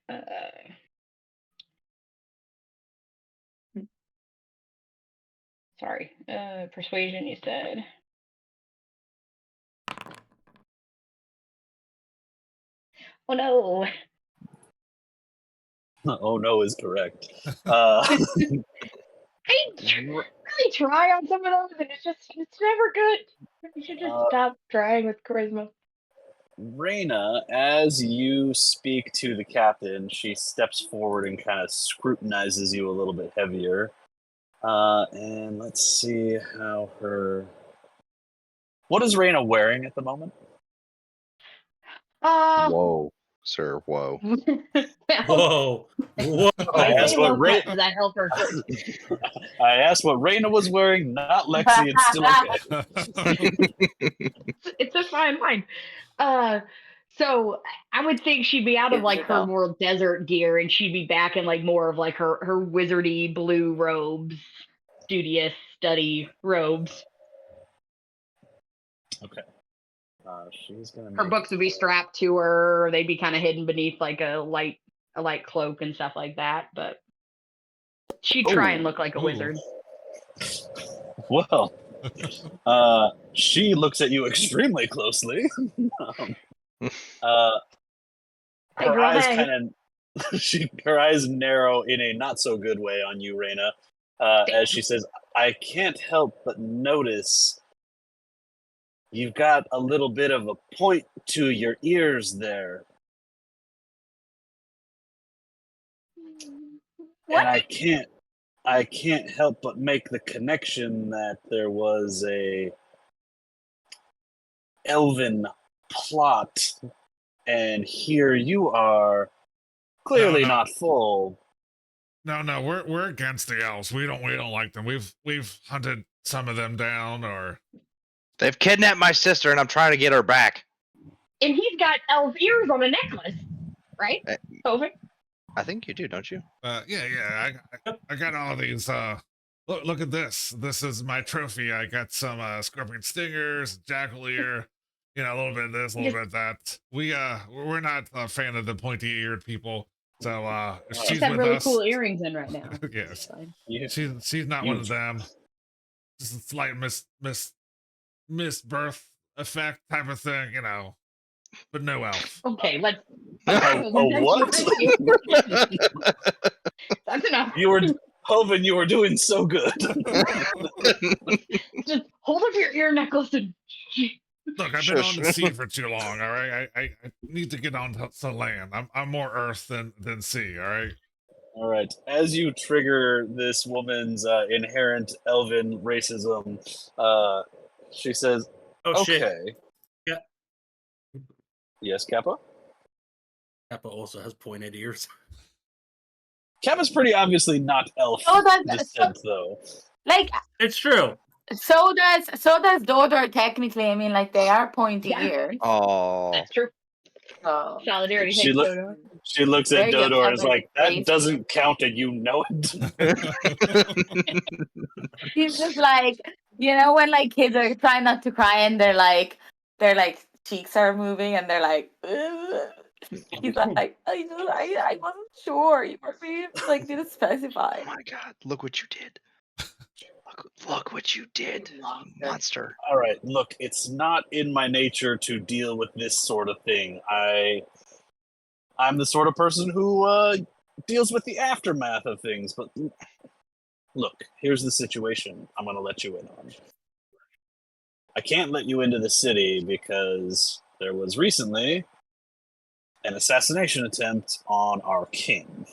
Sorry. Persuasion, you said. Oh no! Oh no is correct. I really try on some of those, and it's never good. You should just stop trying with charisma. Reyna, as you speak to the captain, she steps forward and kind of scrutinizes you a little bit heavier. And let's see how her. What is Reyna wearing at the moment? Whoa, sir. Whoa. Whoa. Whoa. I asked what Rey- that help her. I asked what Reyna was wearing, not Lexi. It's still okay. It's a fine line. So I would think she'd be out of like her more desert gear, and she'd be back in like more of like her wizardy blue robes, studious study robes. Okay. She's gonna. Her books would be strapped to her. Or they'd be kind of hidden beneath like a light cloak and stuff like that. But she'd try and look like a wizard. Well, she looks at you extremely closely. Her eyes kind of, her eyes narrow in a not so good way on you, Reyna, as she says, "I can't help but notice you've got a little bit of a point to your ears there, and I can't help but make the connection that there was a elven plot, and here you are, clearly not full." No, we're against the elves. We don't like them. We've hunted some of them down, or They've kidnapped my sister, and I'm trying to get her back. And he's got elf ears on a necklace, right? Over. I think you do, don't you? Yeah. I got all these. Look at this. This is my trophy. I got some scorpion stingers, jackal ear. A little bit of this, a little bit of that. We're not a fan of the pointy-eared people. So She's she's got with really us. cool earrings in right now. Yes, Yeah. she's not one of them. Just a slight misbirth effect type of thing, but no elf. Okay, let's. What? That's enough. Hoven, you were doing so good. Just hold up your ear necklace and. Look, I've been on the sea for too long. All right, I need to get on to land. I'm more earth than sea. All right. All right. As you trigger this woman's inherent elven racism, she says, Oh, "Okay." shit. Yeah. Yes, Kappa? Kappa also has pointed ears. Kappa's pretty obviously not elf descent, though. Like, It's true. so does Dodor technically. I mean, like they are pointy ears. Oh. That's true. So Solidarity. She Thanks, look- Dodo. She looks at Very good, Dodo and is Kappa. like, "That Thank you." doesn't count, and you know it." he's just like, when like kids are trying not to cry and their cheeks are moving and they're like, ugh. He's like, I wasn't sure. You were being like didn't specify. Oh my god, look what you did. Look what you did, monster. All right, look, it's not in my nature to deal with this sort of thing. I'm the sort of person who deals with the aftermath of things. But look, here's the situation I'm going to let you in on. I can't let you into the city because there was recently an assassination attempt on our king.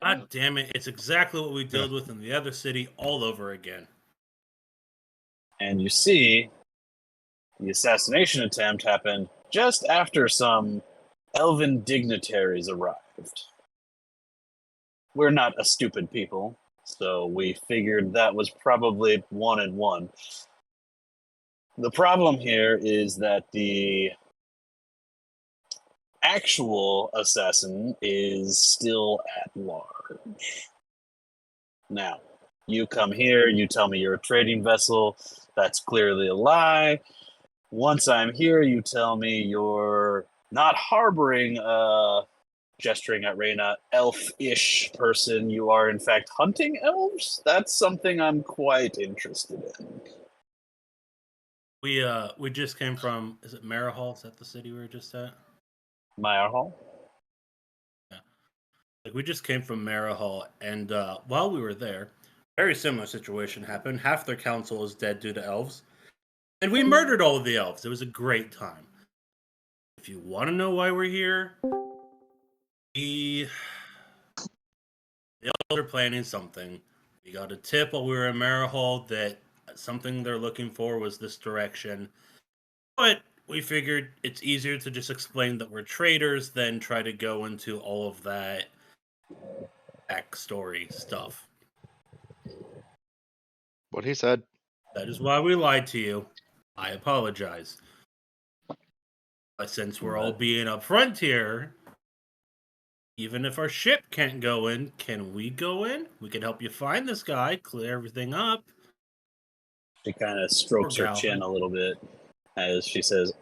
God damn it. It's exactly what we dealt with in the other city all over again. And you see, the assassination attempt happened just after some elven dignitaries arrived. We're not a stupid people, so we figured that was probably 1 and 1. The problem here is that the actual assassin is still at large. Now, you come here, you tell me you're a trading vessel. That's clearly a lie. Once I'm here, you tell me you're not harboring a, gesturing at Reyna, elf-ish person. You are, in fact, hunting elves? That's something I'm quite interested in. We just came from, is it Marahall? Is that the city we were just at? Meyerhall? Like, we just came from Marahall, and while we were there, very similar situation happened. Half their council is dead due to elves, and we murdered all of the elves. It was a great time. If you want to know why we're here, the elves are planning something. We got a tip while we were in Marahall that something they're looking for was this direction, but we figured it's easier to just explain that we're traders than try to go into all of that backstory stuff. What he said. That is why we lied to you. I apologize. But since we're all being upfront here, even if our ship can't go in, can we go in? We can help you find this guy, clear everything up. She kind of strokes Poor her gal. chin a little bit as she says,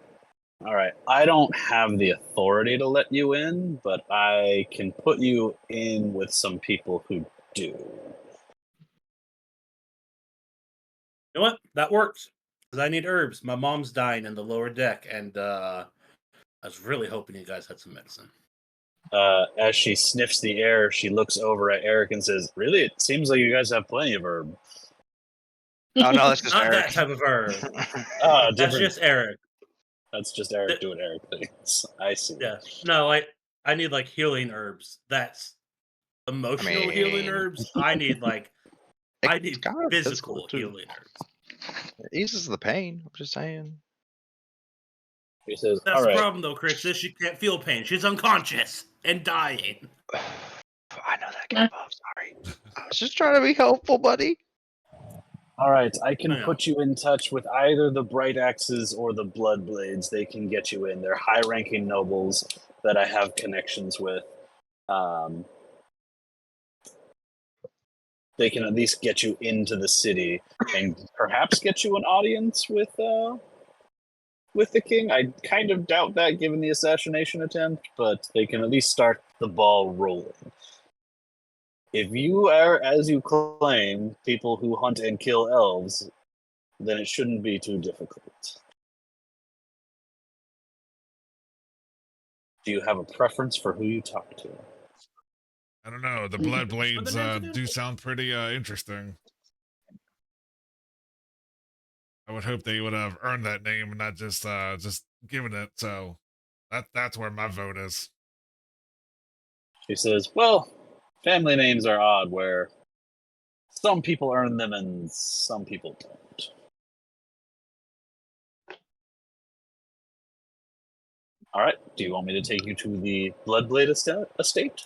all right, I don't have the authority to let you in, but I can put you in with some people who do. You know what? That works. Because I need herbs. My mom's dying in the lower deck, and I was really hoping you guys had some medicine. As she sniffs the air, she looks over at Eric and says, really, it seems like you guys have plenty of herb. Oh no, that's just Not Eric. that type of herb. Different. That's just Eric. That's just Eric doing Eric things. I see. Yeah. No, I need like healing herbs. That's emotional healing mean, herbs. I need I need kind of physical too. healing herbs. It eases the pain. I'm just saying. She says, That's all the right. problem though, Chris, is she can't feel pain. She's unconscious and dying. I know that, Gabbo. Sorry. I was just trying to be helpful, buddy. All right, I can Yeah. put you in touch with either the Bright Axes or the Blood Blades. They can get you in. They're high-ranking nobles that I have connections with. They can at least get you into the city and perhaps get you an audience with the king. I kind of doubt that, given the assassination attempt, but they can at least start the ball rolling. If you are, as you claim, people who hunt and kill elves, then it shouldn't be too difficult. Do you have a preference for who you talk to? I don't know. The Blood Blades names again? do sound pretty interesting. I would hope they would have earned that name and not just given it. So that's where my vote is. She says, well, family names are odd where some people earn them and some people don't. All right, do you want me to take you to the Bloodblade estate?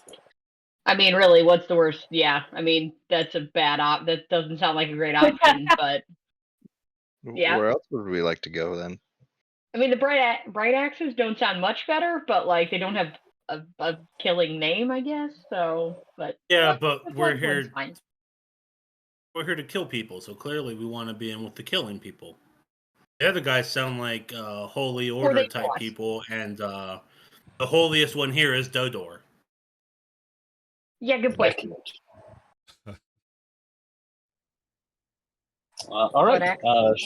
I mean, really, what's the worst? Yeah, I mean, that's a bad that doesn't sound like a great option, but yeah. Where else would we like to go then? I mean, the bright axes don't sound much better, but like they don't have a killing name, I guess. So, but Yeah, but we're Bloodborne's here. fine. We're here to kill people, so clearly we want to be in with the killing people. The other guys sound like holy order they type lost. people, and the holiest one here is Dodor. Yeah, good point. All right. What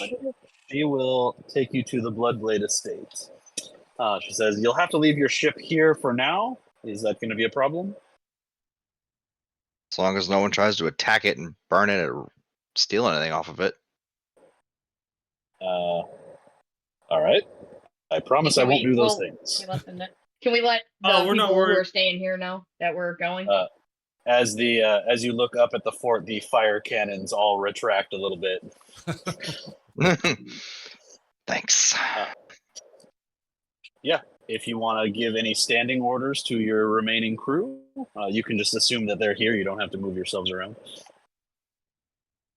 She will take you to the Bloodblade estate. She says, you'll have to leave your ship here for now. Is that going to be a problem? As long as no one tries to attack it and burn it or steal anything off of it. All right. I promise I won't do those things. Can we let them know? Can we let the Oh, we're not people who worried. are staying here know that we're going? As you look up at the fort, the fire cannons all retract a little bit. Thanks. Yeah, if you want to give any standing orders to your remaining crew, you can just assume that they're here. You don't have to move yourselves around.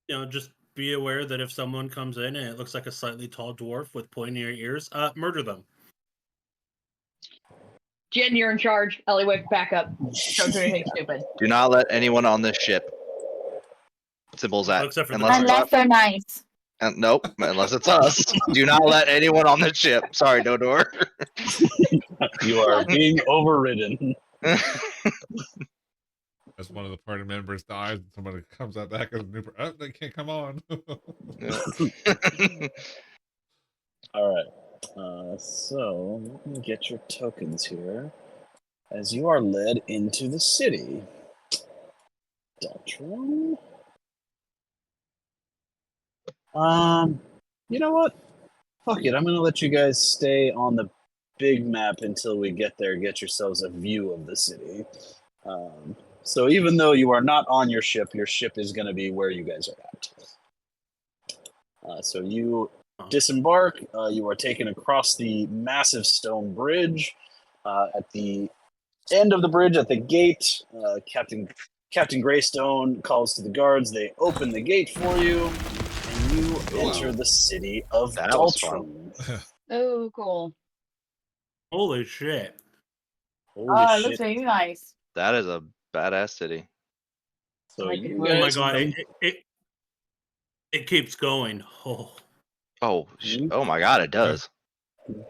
You know, just be aware that if someone comes in and it looks like a slightly tall dwarf with pointier ears, murder them. Jen, you're in charge. Eliwick, back up. Don't do anything stupid. Do not let anyone on this ship. Symbol's that. Except for the Unless, Unless they're nice. nope, unless it's us. Do not let anyone on this ship. Sorry, Dodor. You are being overridden. As one of the party members dies, and somebody comes out back as a new. Oh, they can't come on. All right. So let me get your tokens here. As you are led into the city, Deltron. You know what? Fuck it. I'm gonna let you guys stay on the big map until we get there. Get yourselves a view of the city. So even though you are not on your ship is going to be where you guys are at. So you disembark. You are taken across the massive stone bridge. At the end of the bridge, at the gate, Captain Greystone calls to the guards. They open the gate for you, and you enter the city of That was Daltron. Oh, cool. Holy shit. Holy Oh, it shit! looks really nice. That is a badass city. So Like you it. Oh my guys god, come- it keeps going. Oh. Oh, oh my god, it does. You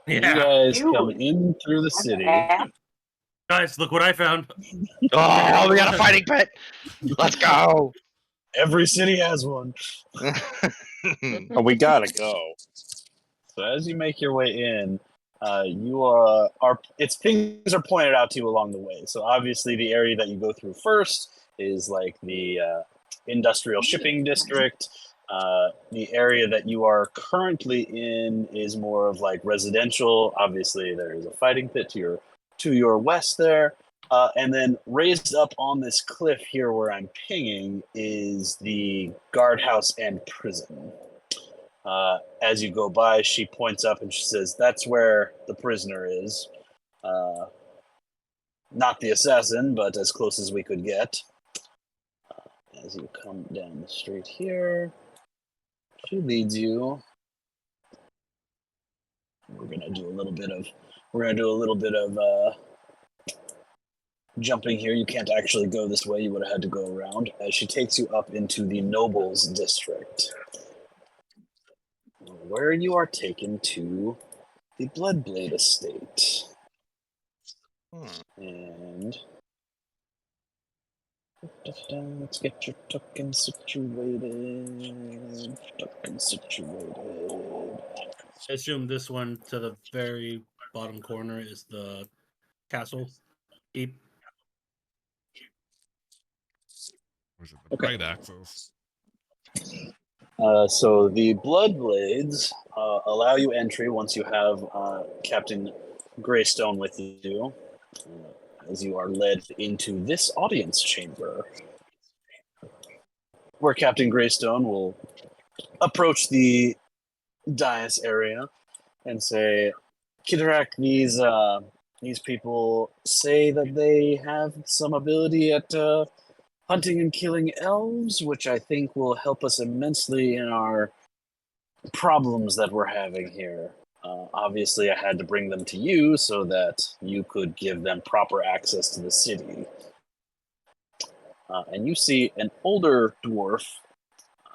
Yeah. guys Ew. come in through the city. Yeah. Guys, look what I found. Oh, we got a fighting pit. Let's go. Every city has one. Oh, we gotta go. So as you make your way in, you are it's things are pointed out to you along the way. So obviously, the area that you go through first is like the industrial shipping district. The area that you are currently in is more of like residential. Obviously, there is a fighting pit to your west there. And then raised up on this cliff here where I'm pinging is the guardhouse and prison. As you go by, she points up and she says, "That's where the prisoner is. Not the assassin, but as close as we could get." As you come down the street here, she leads you. We're gonna do a little bit of jumping here. You can't actually go this way. You would have had to go around. As she takes you up into the nobles district, where you are taken to the Bloodblade estate. And let's get your token situated. I assume this one to the very bottom corner is the castle. Keep. Was it the Okay. right axis? So the Bloodblades allow you entry once you have Captain Greystone with you, as you are led into this audience chamber, where Captain Greystone will approach the dais area and say, "Kidarak, these people say that they have some ability at hunting and killing elves, which I think will help us immensely in our problems that we're having here. Obviously, I had to bring them to you so that you could give them proper access to the city." And you see an older dwarf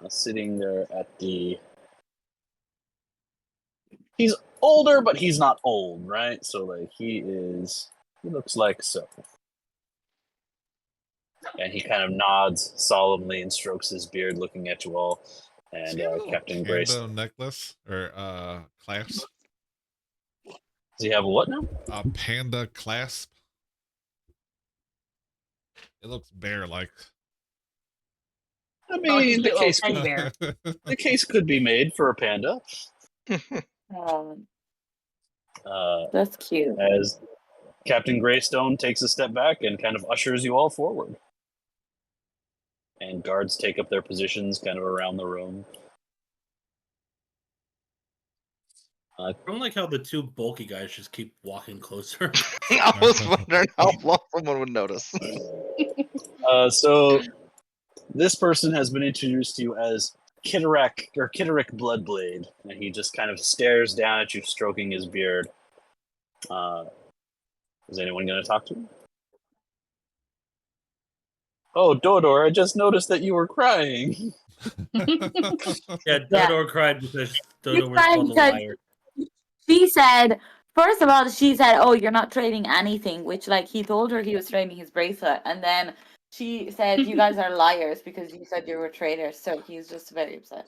sitting there at the... He's older, but he's not old, right? So, like, he looks like so. And he kind of nods solemnly and strokes his beard, looking at you all. And Captain Grace, Panda necklace or clasp. does he have a what now? A panda clasp. It looks bear-like. I Oh, mean, it's a cute little teddy bear. the case could be made for a panda. That's cute. As Captain Greystone takes a step back and kind of ushers you all forward. And guards take up their positions kind of around the room. I don't like how the two bulky guys just keep walking closer. I was wondering how long someone would notice. So this person has been introduced to you as Kidarak Bloodblade, and he just kind of stares down at you, stroking his beard. Is anyone going to talk to him? Oh, Dodor, I just noticed that you were crying. Yeah, Dodo cried because Dodo was cried called a because- liar. She said, first of all, she said, "Oh, you're not trading anything," which, like, he told her he was trading his bracelet, and then she said, "You guys are liars because you said you were traders." So he's just very upset.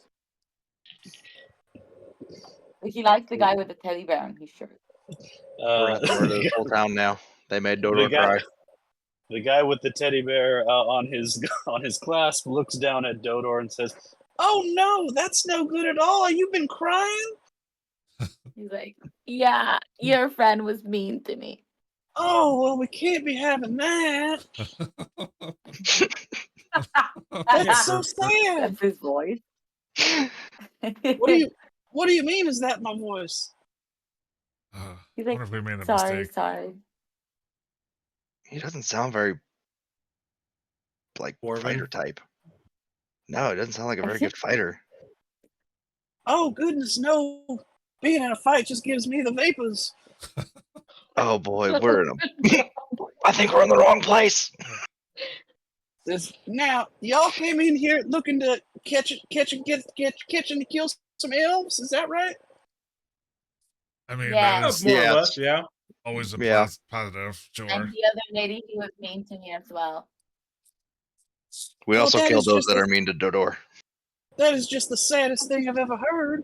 Like, he likes the guy with the teddy bear on his shirt. We're gonna murder this whole town now. They made Dodo cry. The guy with the teddy bear on his on his clasp looks down at Dodor and says, "Oh no, that's no good at all. You've been crying." He's like, "Yeah, your friend was mean to me." Oh well, we can't be having that. That's so sad. That's his voice. What do you mean? Is that my voice? He's I like, wonder if we made a "Sorry, mistake. sorry." He doesn't sound very like Dwarven? fighter type. No, it doesn't sound like a very good fighter. Oh goodness, no! Being in a fight just gives me the vapors. Oh boy, we're in a. I think we're in the wrong place. Now y'all came in here looking to catch and kill some elves. Is that right? I mean, Yeah. that is More Yeah. or less, yeah. always a Yeah. positive. Sure. And the other lady, he was mean to me as well. We Well, also that kill is those just that a- are mean to Dodor. That is just the saddest thing I've ever heard.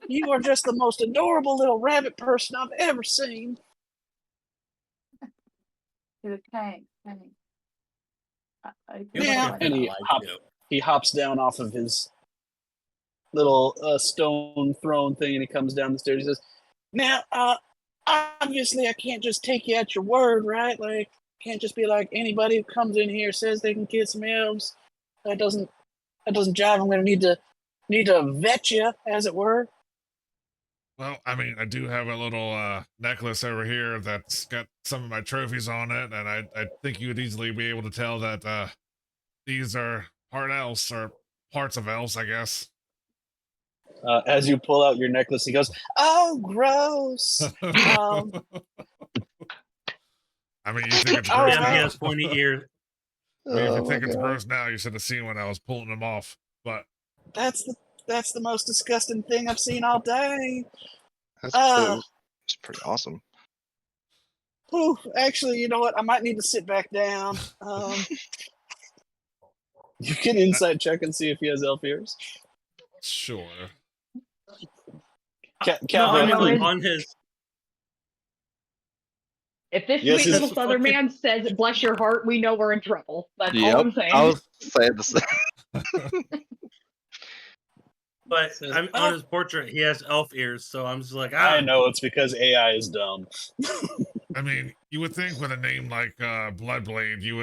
You are just the most adorable little rabbit person I've ever seen. He's like, "Thanks, thanks." You Yeah, look and he like hop- you. He hops down off of his little stone throne thing and he comes down the stairs. He says, "Now, obviously, I can't just take you at your word, right? Like, can't just be like anybody who comes in here says they can kill some elves. That doesn't jive. I'm going to need to vet you, as it were." Well, I mean, I do have a little necklace over here that's got some of my trophies on it, and I think you would easily be able to tell that these are part elves or parts of elves, I guess. As you pull out your necklace, he goes, "Oh, gross." I mean, you think it's Oh, gross Damn, wow. he now. has pointy ears. I mean, if Oh you my think it's God. gross now, you should have seen when I was pulling them off. But That's the most disgusting thing I've seen all day. It's pretty awesome. Whew, actually, you know what? I might need to sit back down. You can insight check and see if he has elf ears. sure. No, I mean, Kappa, like, on his. If this Yes, sweet it's- little southern man says "bless your heart," we know we're in trouble. That's all I'm saying. I was saying the same. But Says, I'm "Oh." on his portrait. He has elf ears, so I'm just like, I know it's because AI is dumb. I mean, you would think with a name like Bloodblade, you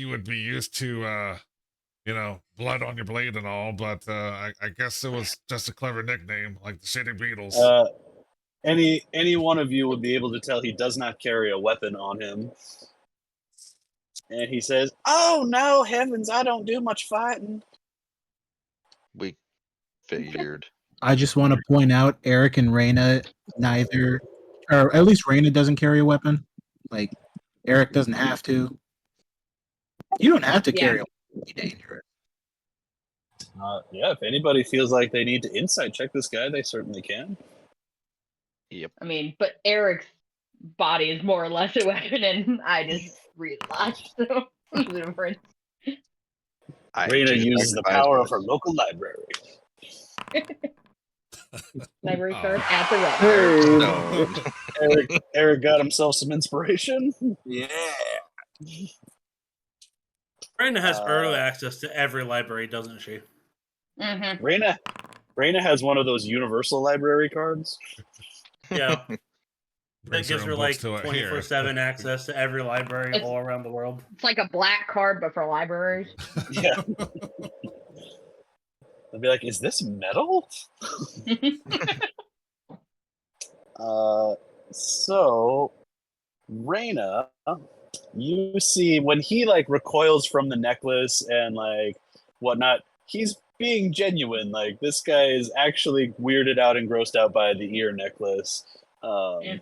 would be used to blood on your blade and all, but I guess it was just a clever nickname, like the Shitty Beatles. Any one of you would be able to tell he does not carry a weapon on him. And he says, "Oh no, heavens! I don't do much fighting." We figured. I just want to point out Eric and Raina neither, or at least Raina doesn't carry a weapon. Like Eric doesn't have to. You don't have to Yeah. carry a weapon to be dangerous. Yeah, if anybody feels like they need to insight check this guy, they certainly can. I mean, but Eric's body is more or less a weapon, and I just realized so. There's a difference. I Raina choose uses the sacrifice power for of her local library. Library Oh. card at the Red. stone. Eric got himself some inspiration. Yeah. Brandon has early Uh, access to every library, doesn't she? Mm-hmm. Raina has one of those universal library cards. Yeah. That Brings gives own her like books to it here. 24/7 access to every library It's- all around the world. It's like a black card, but for libraries. Yeah. I'd be like, "Is this metal?" So, Raina, you see when he like recoils from the necklace and like whatnot, he's being genuine. Like this guy is actually weirded out and grossed out by the ear necklace. Mhm.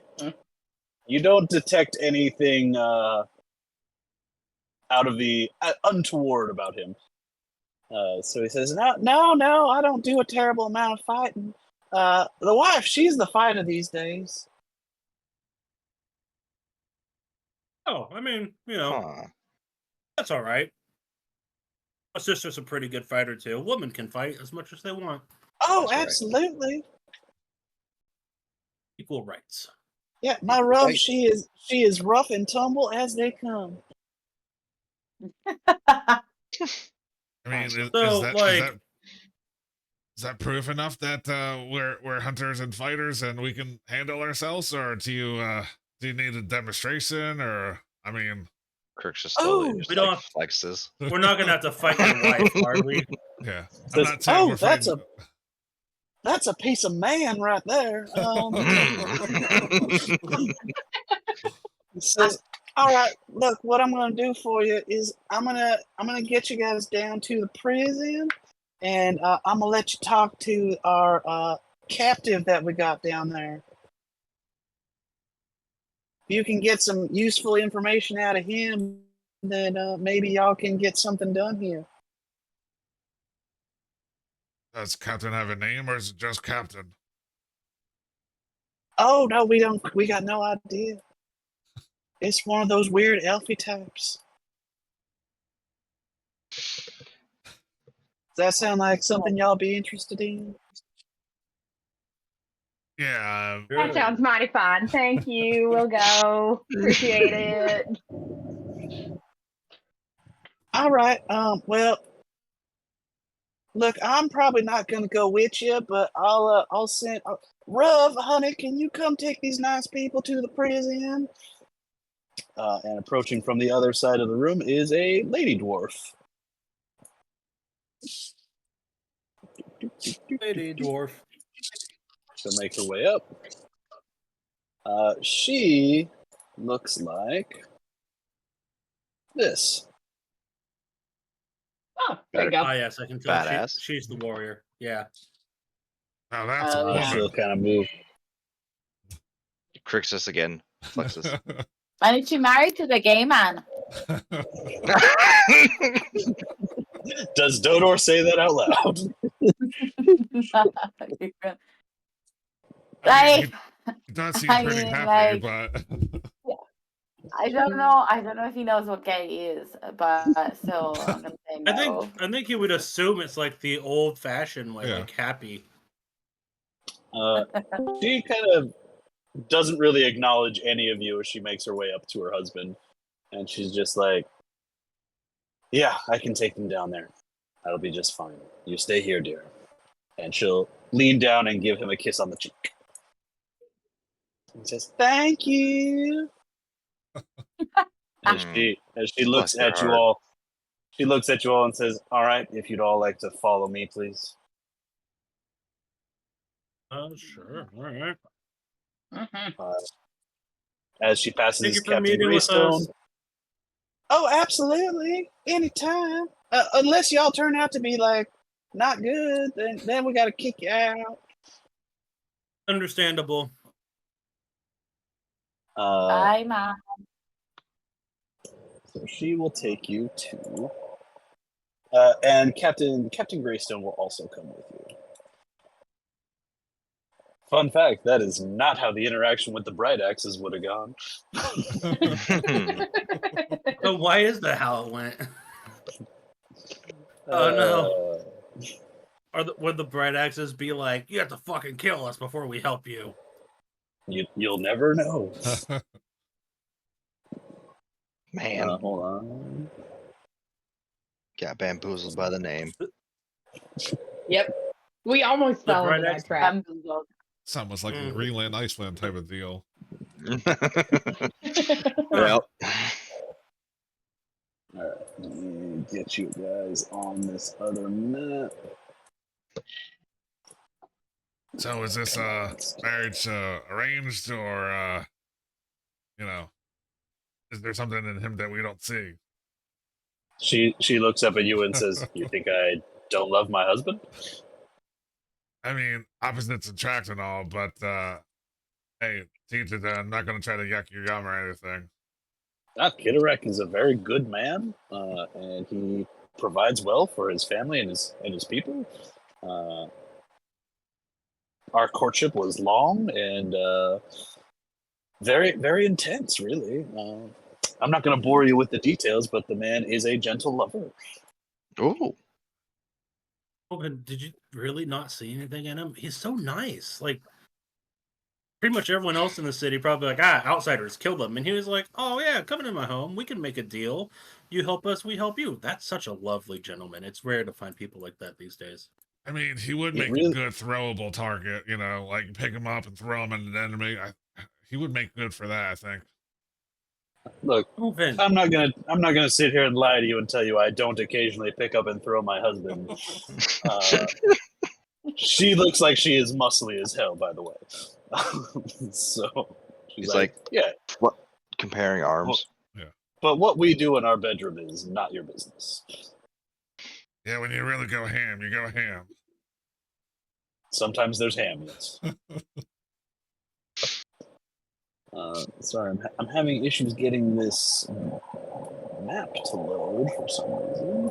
You don't detect anything out of the untoward about him. So he says, no, I don't do a terrible amount of fighting. The wife, she's the fighter these days. Oh, I mean, you know, Huh. that's all right. My sister's a pretty good fighter too. A woman can fight as much as they want. Oh, That's right. absolutely. Equal rights. Yeah, my Rub, Right. she is rough and tumble as they come. I mean, is So, like- that proof enough that we're hunters and fighters and we can handle ourselves, or do you need a demonstration? Or I mean, Kirk's just totally Oh, just we like don't- flexes. We're not gonna have to fight your wife, are we? yeah, I'm Says, not saying "Oh, we're that's fighting. that's a piece of man right there." He says, "All right, look, what I'm gonna do for you is I'm gonna get you guys down to the prison, and I'm gonna let you talk to our captive that we got down there. If you can get some useful information out of him, then maybe y'all can get something done here." Does Captain have a name, or is it just Captain? Oh no, we don't. We got no idea. It's one of those weird elfy types. Does that sound like something y'all be interested in? Yeah, That sounds mighty fine. Thank you. We'll go. Appreciate it. All right. Well, look, I'm probably not gonna go with you, but I'll send. Ruv, honey, can you come take these nice people to the prison? And approaching from the other side of the room is a lady dwarf. Lady dwarf. She'll make her way up. She looks like this. Oh, there you go. Ah, yes, I can tell. Badass. She's the warrior. Yeah. now that's Oh, a yeah. She'll woman. kind of move. Crixus again. Flexes. And is she married to the gay man? Does Dodor say that out loud? I mean, Like, he does seem I pretty mean, happy, like- but I don't know. I don't know if he knows what gay is, but so I'm gonna say no. I think you would assume it's like the old fashioned way, Yeah. like happy. She kind of doesn't really acknowledge any of you as she makes her way up to her husband. And she's just like, "Yeah, I can take them down there. That'll be just fine. You stay here, dear." And she'll lean down and give him a kiss on the cheek. And says, "Thank you." As she looks Bless her at you heart. all, she looks at you all and says, "All right, if you'd all like to follow me, please." Oh, sure. All right. Mhm. As she passes Thank you for Captain meeting with Greystone. us. Oh, absolutely, anytime. Unless y'all turn out to be like not good, then we got to kick you out. Understandable. Bye, Mom. So she will take you to, and Captain Greystone will also come with you. Fun fact: that is not how the interaction with the Bright Axes would have gone. So why is that how it went? Oh, no. Would the Bright Axes be like, you have to fucking kill us before we help you? You'll never know. Man, Hold on. got bamboozled by the name. Yep. We almost The fell into Bright that Axe- trap. Bamboozled. it's almost like a Greenland, Iceland type of deal. Yep. All right, let me get you guys on this other map. So is this marriage arranged, or is there something in him that we don't see? She looks up at you and says, "You think I don't love my husband?" I mean, opposites attract and all, but Hey, teach it. I'm not gonna try to yuck your yum or anything. Kidarek is a very good man, and he provides well for his family and his people. Our courtship was long and very, very intense, really. I'm not going to bore you with the details, but the man is a gentle lover. Oh, Oh, but did you really not see anything in him? He's so nice. Like, pretty much everyone else in the city probably like, outsiders, kill them. And he was like, oh, yeah, come into my home. We can make a deal. You help us, we help you. That's such a lovely gentleman. It's rare to find people like that these days. I mean, he would It make really- a good throwable target. You know, like pick him up and throw him at an enemy. He would make good for that. I think. Look, Oh, Vin. I'm not gonna sit here and lie to you and tell you I don't occasionally pick up and throw my husband. She looks like she is muscly as hell, by the way. So she's He's like, yeah. comparing arms. But what we do in our bedroom is not your business. Yeah, when you really go ham, you go ham. Sometimes there's ham, yes. Sorry, I'm having issues getting this map to load for some reason.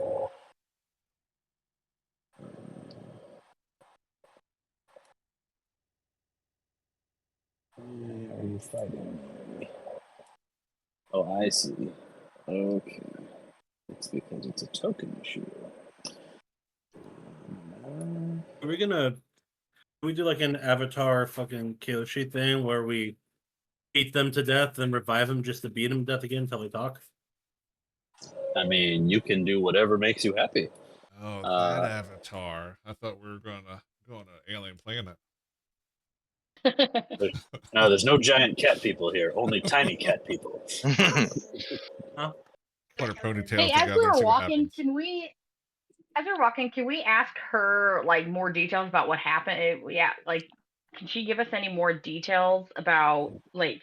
Why are you fighting me? Oh, I see. Okay. It's because it's a token issue. Are we gonna we do like an Avatar fucking Kyoshi thing where we beat them to death and revive them just to beat them to death again until they talk? I mean, you can do whatever makes you happy. Oh, that Avatar. I thought we were gonna go on an alien planet. No, there's no giant cat people here. Only tiny cat people. Put our ponytails Hey, as together. we were see what walking, happens. can we ask her like more details about what happened? Yeah, like, can she give us any more details about like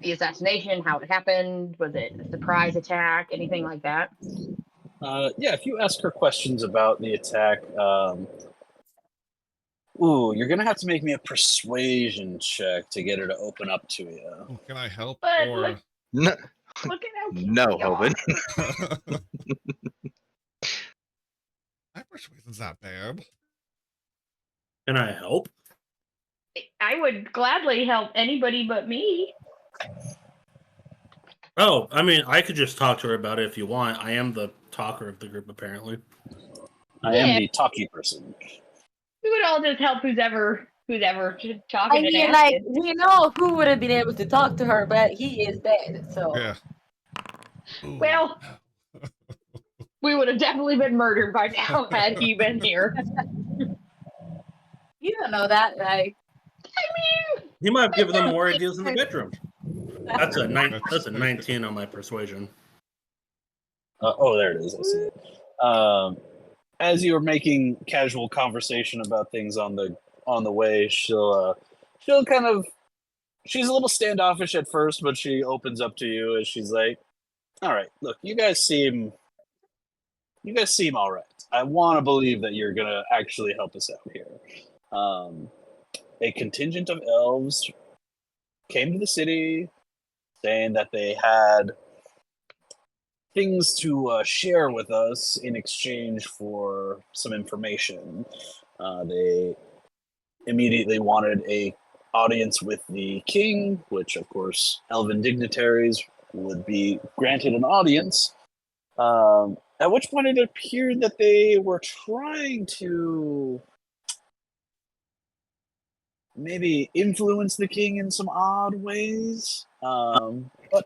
the assassination, how it happened? Was it a surprise attack? Anything like that? Yeah, if you ask her questions about the attack, you're gonna have to make me a persuasion check to get her to open up to you. Oh, can I help? But Or No, Look at how cute no, they are. Hoban. my persuasion's not bad. Can I help? I would gladly help anybody but me. Oh, I mean, I could just talk to her about it if you want. I am the talker of the group, apparently. I am Yeah. the talky person. We would all just help who's ever talking I and mean, like, asking. we know who would have been able to talk to her, but he is dead, so. Yeah. Ooh. Well, we would have definitely been murdered by now had he been here. You don't know that, like. You might have given them more ideas in the bedroom. That's a 19 on my persuasion. There it is. I see it. As you were making casual conversation about things on the way, she'll kind of, she's a little standoffish at first, but she opens up to you as she's like, "All right, look, you guys seem all right. I want to believe that you're gonna actually help us out here." A contingent of elves came to the city saying that they had things to share with us in exchange for some information. They immediately wanted a audience with the king, which of course elven dignitaries would be granted an audience. At which point it appeared that they were trying to maybe influence the king in some odd ways. But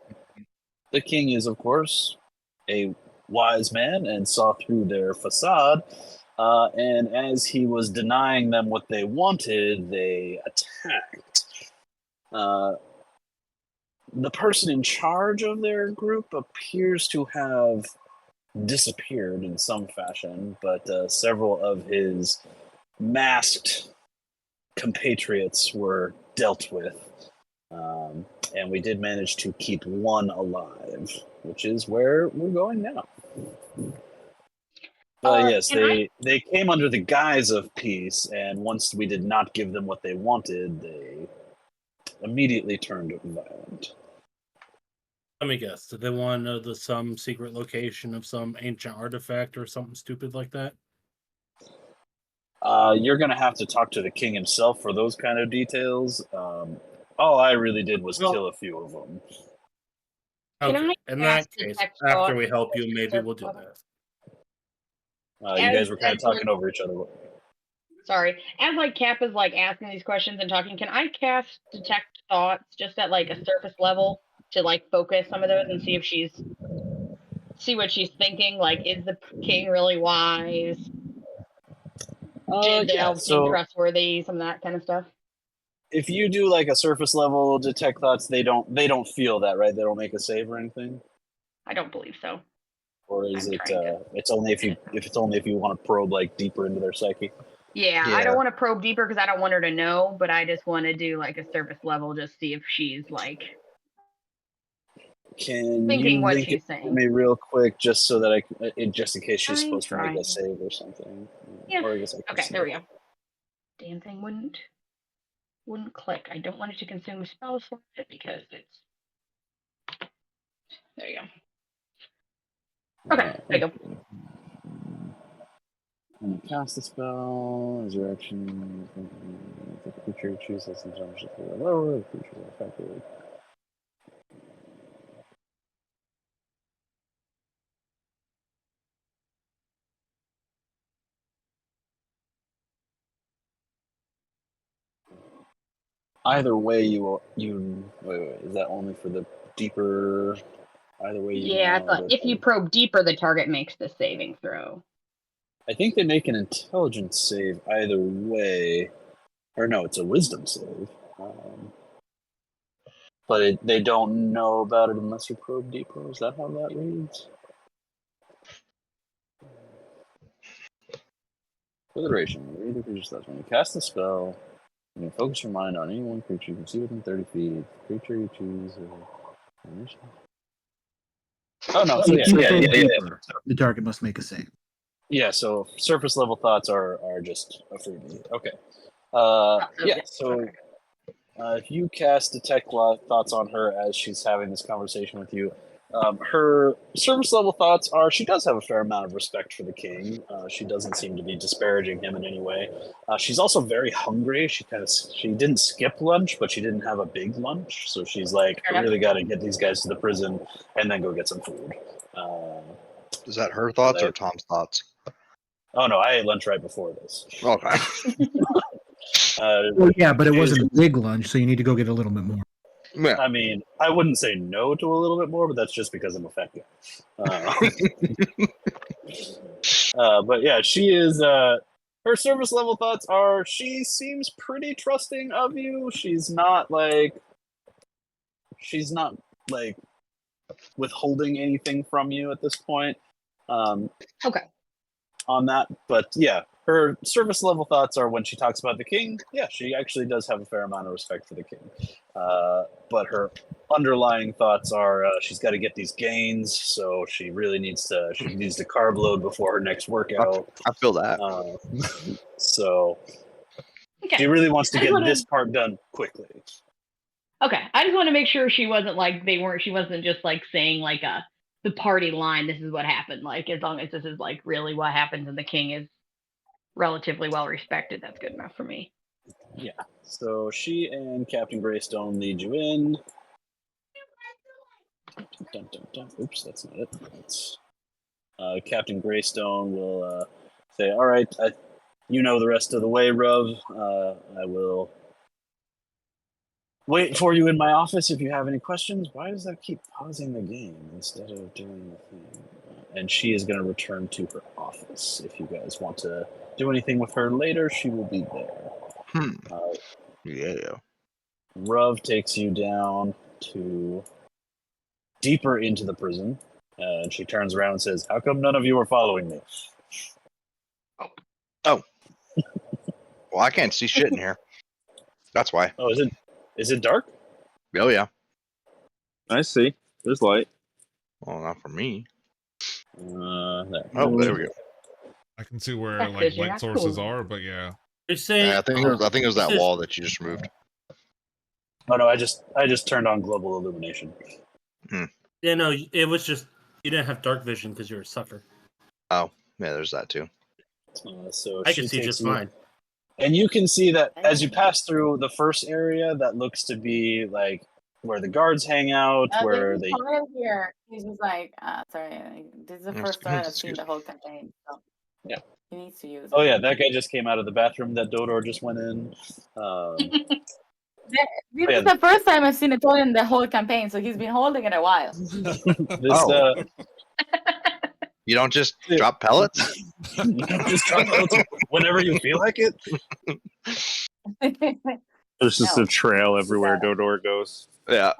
the king is, of course, a wise man and saw through their facade. And as he was denying them what they wanted, they attacked. The person in charge of their group appears to have disappeared in some fashion, but several of his masked compatriots were dealt with. And we did manage to keep one alive, which is where we're going now. Yes, they came under the guise of peace, and once we did not give them what they wanted, they immediately turned violent. Let me guess. Did they want to know some secret location of some ancient artifact or something stupid like that? You're gonna have to talk to the king himself for those kind of details. All I really did was Well- kill a few of them. Can Okay. I In that cast case, detect after thoughts? we help you, maybe we'll do that. You guys were kind of talking over each other. Sorry. As like Cap is like asking these questions and talking, can I cast detect thoughts just at like a surface level to like focus some of those and see what she's thinking? Like, is the king really wise? Did the Yeah, elves seem so trustworthy? Some of that kind of stuff. if you do like a surface level detect thoughts, they don't feel that, right? They don't make a save or anything. I don't believe so. Or is I'm it? trying to- It's only if you want to probe like deeper into their psyche. Yeah, I Yeah. don't want to probe deeper because I don't want her to know, but I just want to do like a surface level, just see if she's like Can thinking you what link she's it to saying. me real quick, just so that just in case she's I'm supposed to make trying. a save or something? Yeah. Or I guess I can Okay, see there it. we go. Damn thing wouldn't click. I don't want it to consume spell slot because it's there you go. Okay, there you go. When you cast the spell, as your action, the creature chooses some damage to the lower, the creature is affected. Either way, wait, is that only for the deeper? Either way, Yeah, I know thought that if you probe deeper, the target makes the saving throw. I think they make an intelligence save either way, or no, it's a wisdom save. But they don't know about it unless you probe deeper. Is that how that reads? For the duration, read the creature's thoughts. When you cast the spell, you can focus your mind on any one creature you can see within 30 feet. The creature you choose. Oh no! So If you probe yeah. deeper, the target must make a save. Yeah, so surface level thoughts are just a freebie. Okay. Yeah, so if you cast detect thoughts on her as she's having this conversation with you, her surface level thoughts are she does have a fair amount of respect for the king. She doesn't seem to be disparaging him in any way. She's also very hungry. She didn't skip lunch, but she didn't have a big lunch, so she's like, I really got to get these guys to the prison and then go get some food. Is that her thoughts or Tom's thoughts? Oh no, I ate lunch right before this. Okay. Well, yeah, but it wasn't a big lunch, so you need to go get a little bit more. Yeah. I mean, I wouldn't say no to a little bit more, but that's just because I'm effective. But yeah, she is. Her service level thoughts are she seems pretty trusting of you. She's not like withholding anything from you at this point. Okay. On that, but yeah, her service level thoughts are when she talks about the king. Yeah, she actually does have a fair amount of respect for the king. But her underlying thoughts are she's got to get these gains, so she needs to carb load before her next workout. I feel that. So Okay. she really wants to get this part done quickly. Okay. I just want to make sure she wasn't like she wasn't just like saying like the party line, this is what happened. Like as long as this is like really what happens and the king is relatively well respected, that's good enough for me. Yeah. So she and Captain Greystone lead you in. Dun, dun, dun. Oops, that's not it. That's, Captain Greystone will say, "All right, you know the rest of the way, Ruv. I will wait for you in my office if you have any questions." Why does that keep pausing the game instead of doing the thing? And she is going to return to her office. If you guys want to do anything with her later, she will be there. Yeah. Ruv takes you down to deeper into the prison, and she turns around and says, "How come none of you are following me?" Oh. Well, I can't see shit in here. That's why. Oh, is it dark? Oh yeah. I see. There's light. Well, not for me. There. Oh, there we go. I can see where That's like good, you're light not sources cool. are, but yeah. You're saying Yeah, I think it was that wall that you just removed. Oh no, I just turned on global illumination. Yeah, no, it was just you didn't have dark vision because you're a sucker. Yeah, there's that too. So I she can see takes just you, fine. and you can see that as you pass through the first area, that looks to be like where the guards hang out, where There's they. a part here. He's just like, sorry, this is the first time I've seen Excuse the whole campaign. So Yeah. he needs to use it. Oh yeah, that guy just came out of the bathroom that Dodor just went in. This yeah. is the first time I've seen a toy in the whole campaign, so he's been holding it a while. This You don't just Yeah. drop pellets? just drop those whenever you feel like it. There's just No. a trail everywhere Dodor goes. Yeah.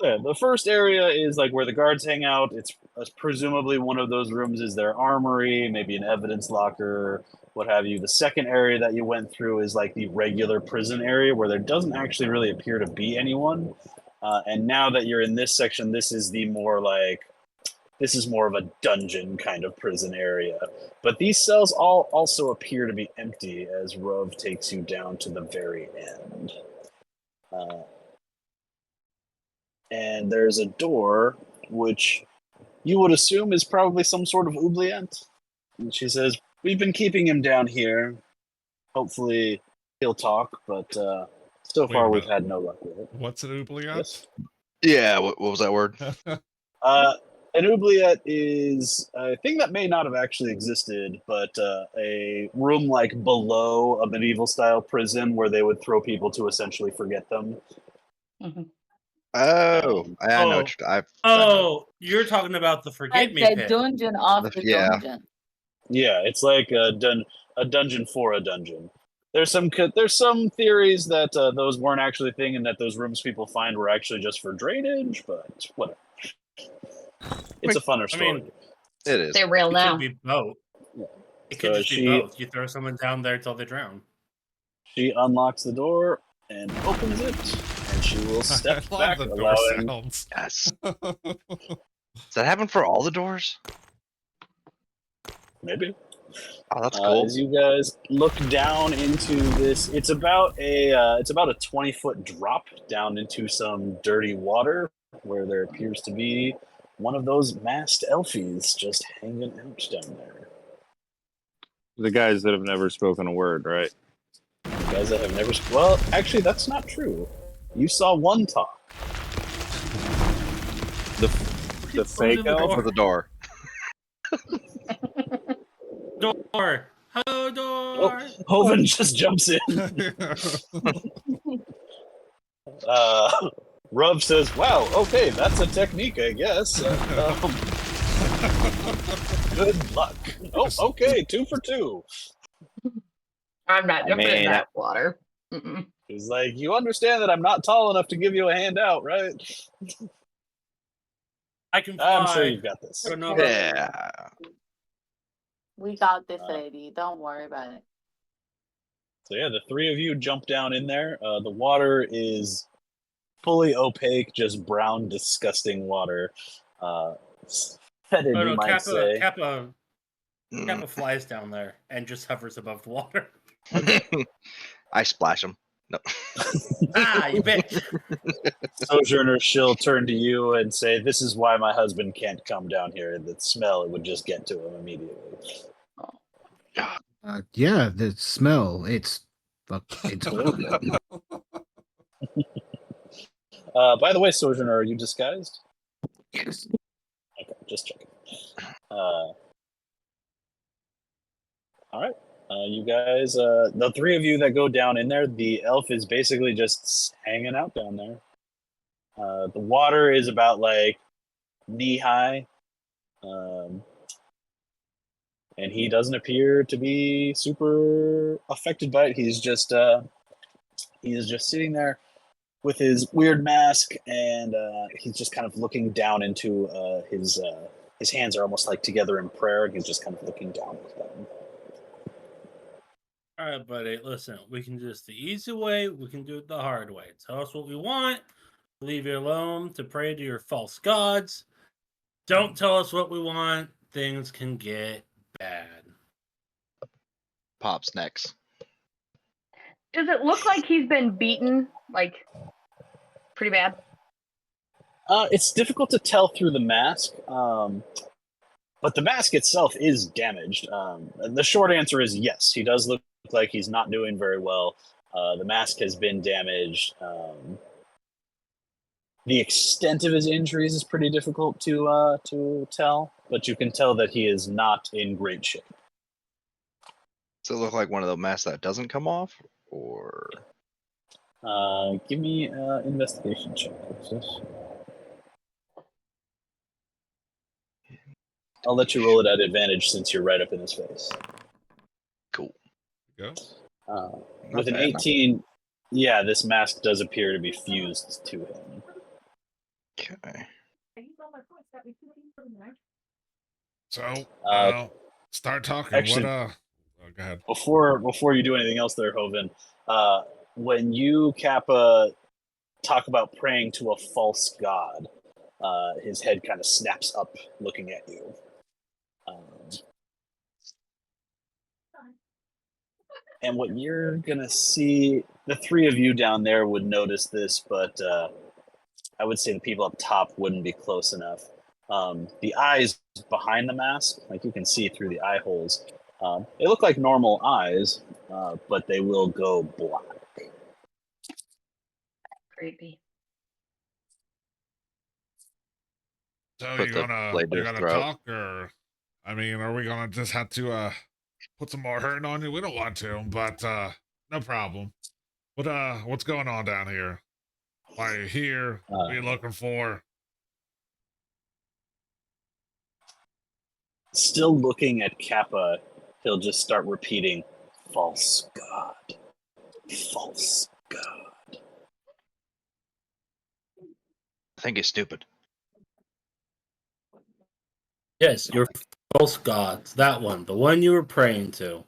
Yeah, the first area is like where the guards hang out. It's presumably one of those rooms is their armory, maybe an evidence locker, what have you. The second area that you went through is like the regular prison area where there doesn't actually really appear to be anyone. And now that you're in this section, this is more of a dungeon kind of prison area. But these cells all also appear to be empty as Rov takes you down to the very end. And there's a door, which you would assume is probably some sort of oubliette. And she says, "We've been keeping him down here. Hopefully he'll talk, but so Wait a far we've minute. had no luck with it." What's an oubliette? Yes. Yeah, what was that word? An oubliette is a thing that may not have actually existed, but a room like below a medieval-style prison where they would throw people to essentially forget them. Oh, I know. You're talking about the Forget Like Me the pit. dungeon of the Yeah. dungeon. Yeah, it's like a dungeon for a dungeon. There's some theories that those weren't actually a thing, and that those rooms people find were actually just for drainage. But whatever, it's a funner story. mean, It is. They're real It now. could be both. It could So just be she- both. You throw someone down there till they drown. She unlocks the door and opens it, and she will I step love back, the door allowing. sounds. Yes. Does that happen for all the doors? Maybe. Oh, that's cool. As you guys look down into this, it's about a 20-foot drop down into some dirty water where there appears to be one of those masked elfies just hanging out down there. The guys that have never spoken a word, right? You guys that have never. Well, actually, that's not true. You saw one talk. The fake the elf. For the door. Door. Hello, door. Hoven just jumps in. Rub says, "Wow, okay, that's a technique, I guess. Good luck." Oh, okay, 2 for 2. I'm not jumping in mean, that water. Mm-mm. He's like, "You understand that I'm not tall enough to give you a handout, right? I can fly. I'm sure you've got this." I don't know about- Yeah. We got this, lady. Don't worry about it. So yeah, the three of you jump down in there. The water is fully opaque, just brown, disgusting water. Fetid, Oh, you no, might say. Kappa Mm. flies down there and just hovers above the water. I splash them. No. Ah, you bitch. Sojourner, she'll turn to you and say, "This is why my husband can't come down here. The smell, it would just get to him immediately." Yeah, the smell. It's horrible. By the way, Sojourner, are you disguised? Yes. Okay, just checking. All right. You guys, the three of you that go down in there, the elf is basically just hanging out down there. The water is about like knee high. And he doesn't appear to be super affected by it. He's just sitting there with his weird mask, and he's just kind of looking down into his hands are almost like together in prayer, and he's just kind of looking down at them. All right, buddy. Listen, we can do this the easy way. We can do it the hard way. Tell us what we want. Leave you alone to pray to your false gods. Don't tell us what we want. Things can get bad. Pops next. Does it look like he's been beaten Like, pretty bad. It's difficult to tell through the mask, but the mask itself is damaged. The short answer is yes. He does look like he's not doing very well. The mask has been damaged. The extent of his injuries is pretty difficult to tell, but you can tell that he is not in great shape. Does it look like one of the masks that doesn't come off, or Give me an investigation check. I'll let you roll it at advantage since you're right up in his face. cool? Go. With an bad, not 18, yeah, this mask does appear to be fused to him. Okay. So, Uh, start talking. actually- Oh, go ahead. Before you do anything else there, Hovind, when you, Kappa, talk about praying to a false god, his head kind of snaps up looking at you. And what you're gonna see, the three of you down there would notice this, but I would say the people up top wouldn't be close enough. The eyes behind the mask, like you can see through the eye holes, they look like normal eyes, but they will go black. Creepy. So Put you the gonna blade to you his gonna throat. talk, or I mean, are we gonna just have to put some more hurting on you? We don't want to, but no problem. What's going on down here? Why are you here? What are you looking for? Still looking at Kappa, he'll just start repeating, "False god, false god." I think it's stupid. Yes, your false gods. That one, the one you were praying to.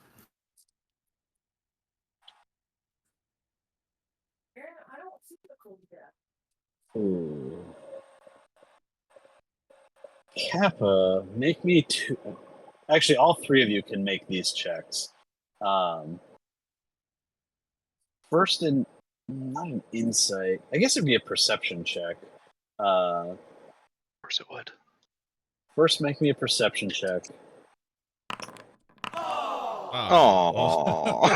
Ooh. Kappa, make me two. Actually, all three of you can make these checks. First, not an insight. I guess it'd be a perception check. Of course it would. First, make me a perception check. Oh.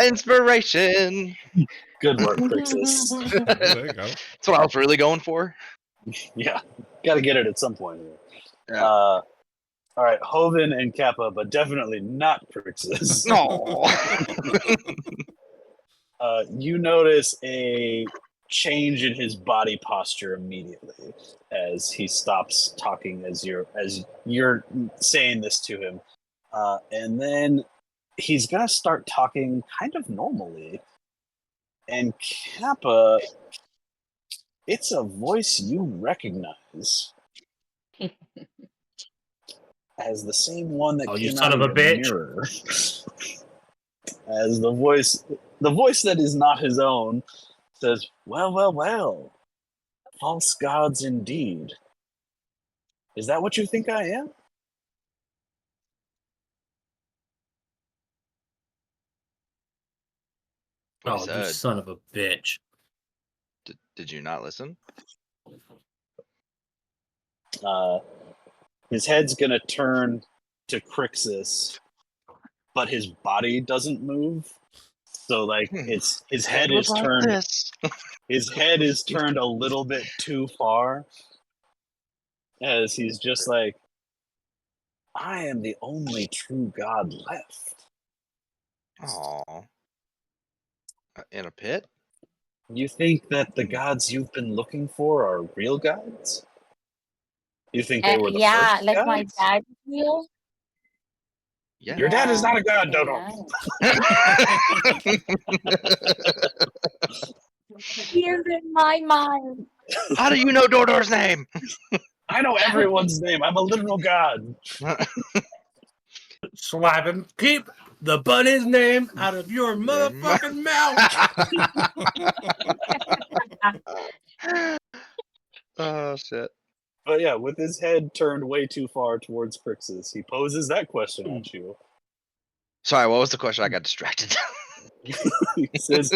Inspiration. Good work, Crixus. There you go. That's what I was really going for. Yeah, got to get it at some point here. Yeah. All right, Hovind and Kappa, but definitely not Crixus. No. You notice a change in his body posture immediately as he stops talking as you're saying this to him, and then he's gonna start talking kind of normally. And Kappa, it's a voice you recognize as the same one that Oh, came you son out of a your bitch. mirror. As the voice that is not his own says, well, false gods indeed. Is that what you think I am? What he Oh, you said. son of a bitch. Did you not listen? His head's gonna turn to Crixus, but his body doesn't move. So like it's his head is was like turned this. his head is turned a little bit too far as he's just like, I am the only true god left. Aw. In a pit? You think that the gods you've been looking for are real gods? You think they were the Yeah, first like gods? my dad real. Yeah. Your dad is Yeah. not a god, Dodo. Here's in my mind. How do you know Dordor's name? I know everyone's name. I'm a literal god. Slap him. Keep the bunny's name out of your motherfucking mouth. Oh shit. But yeah, with his head turned way too far towards Crixus, he poses that question at you. Sorry, what was the question? I got distracted. He says,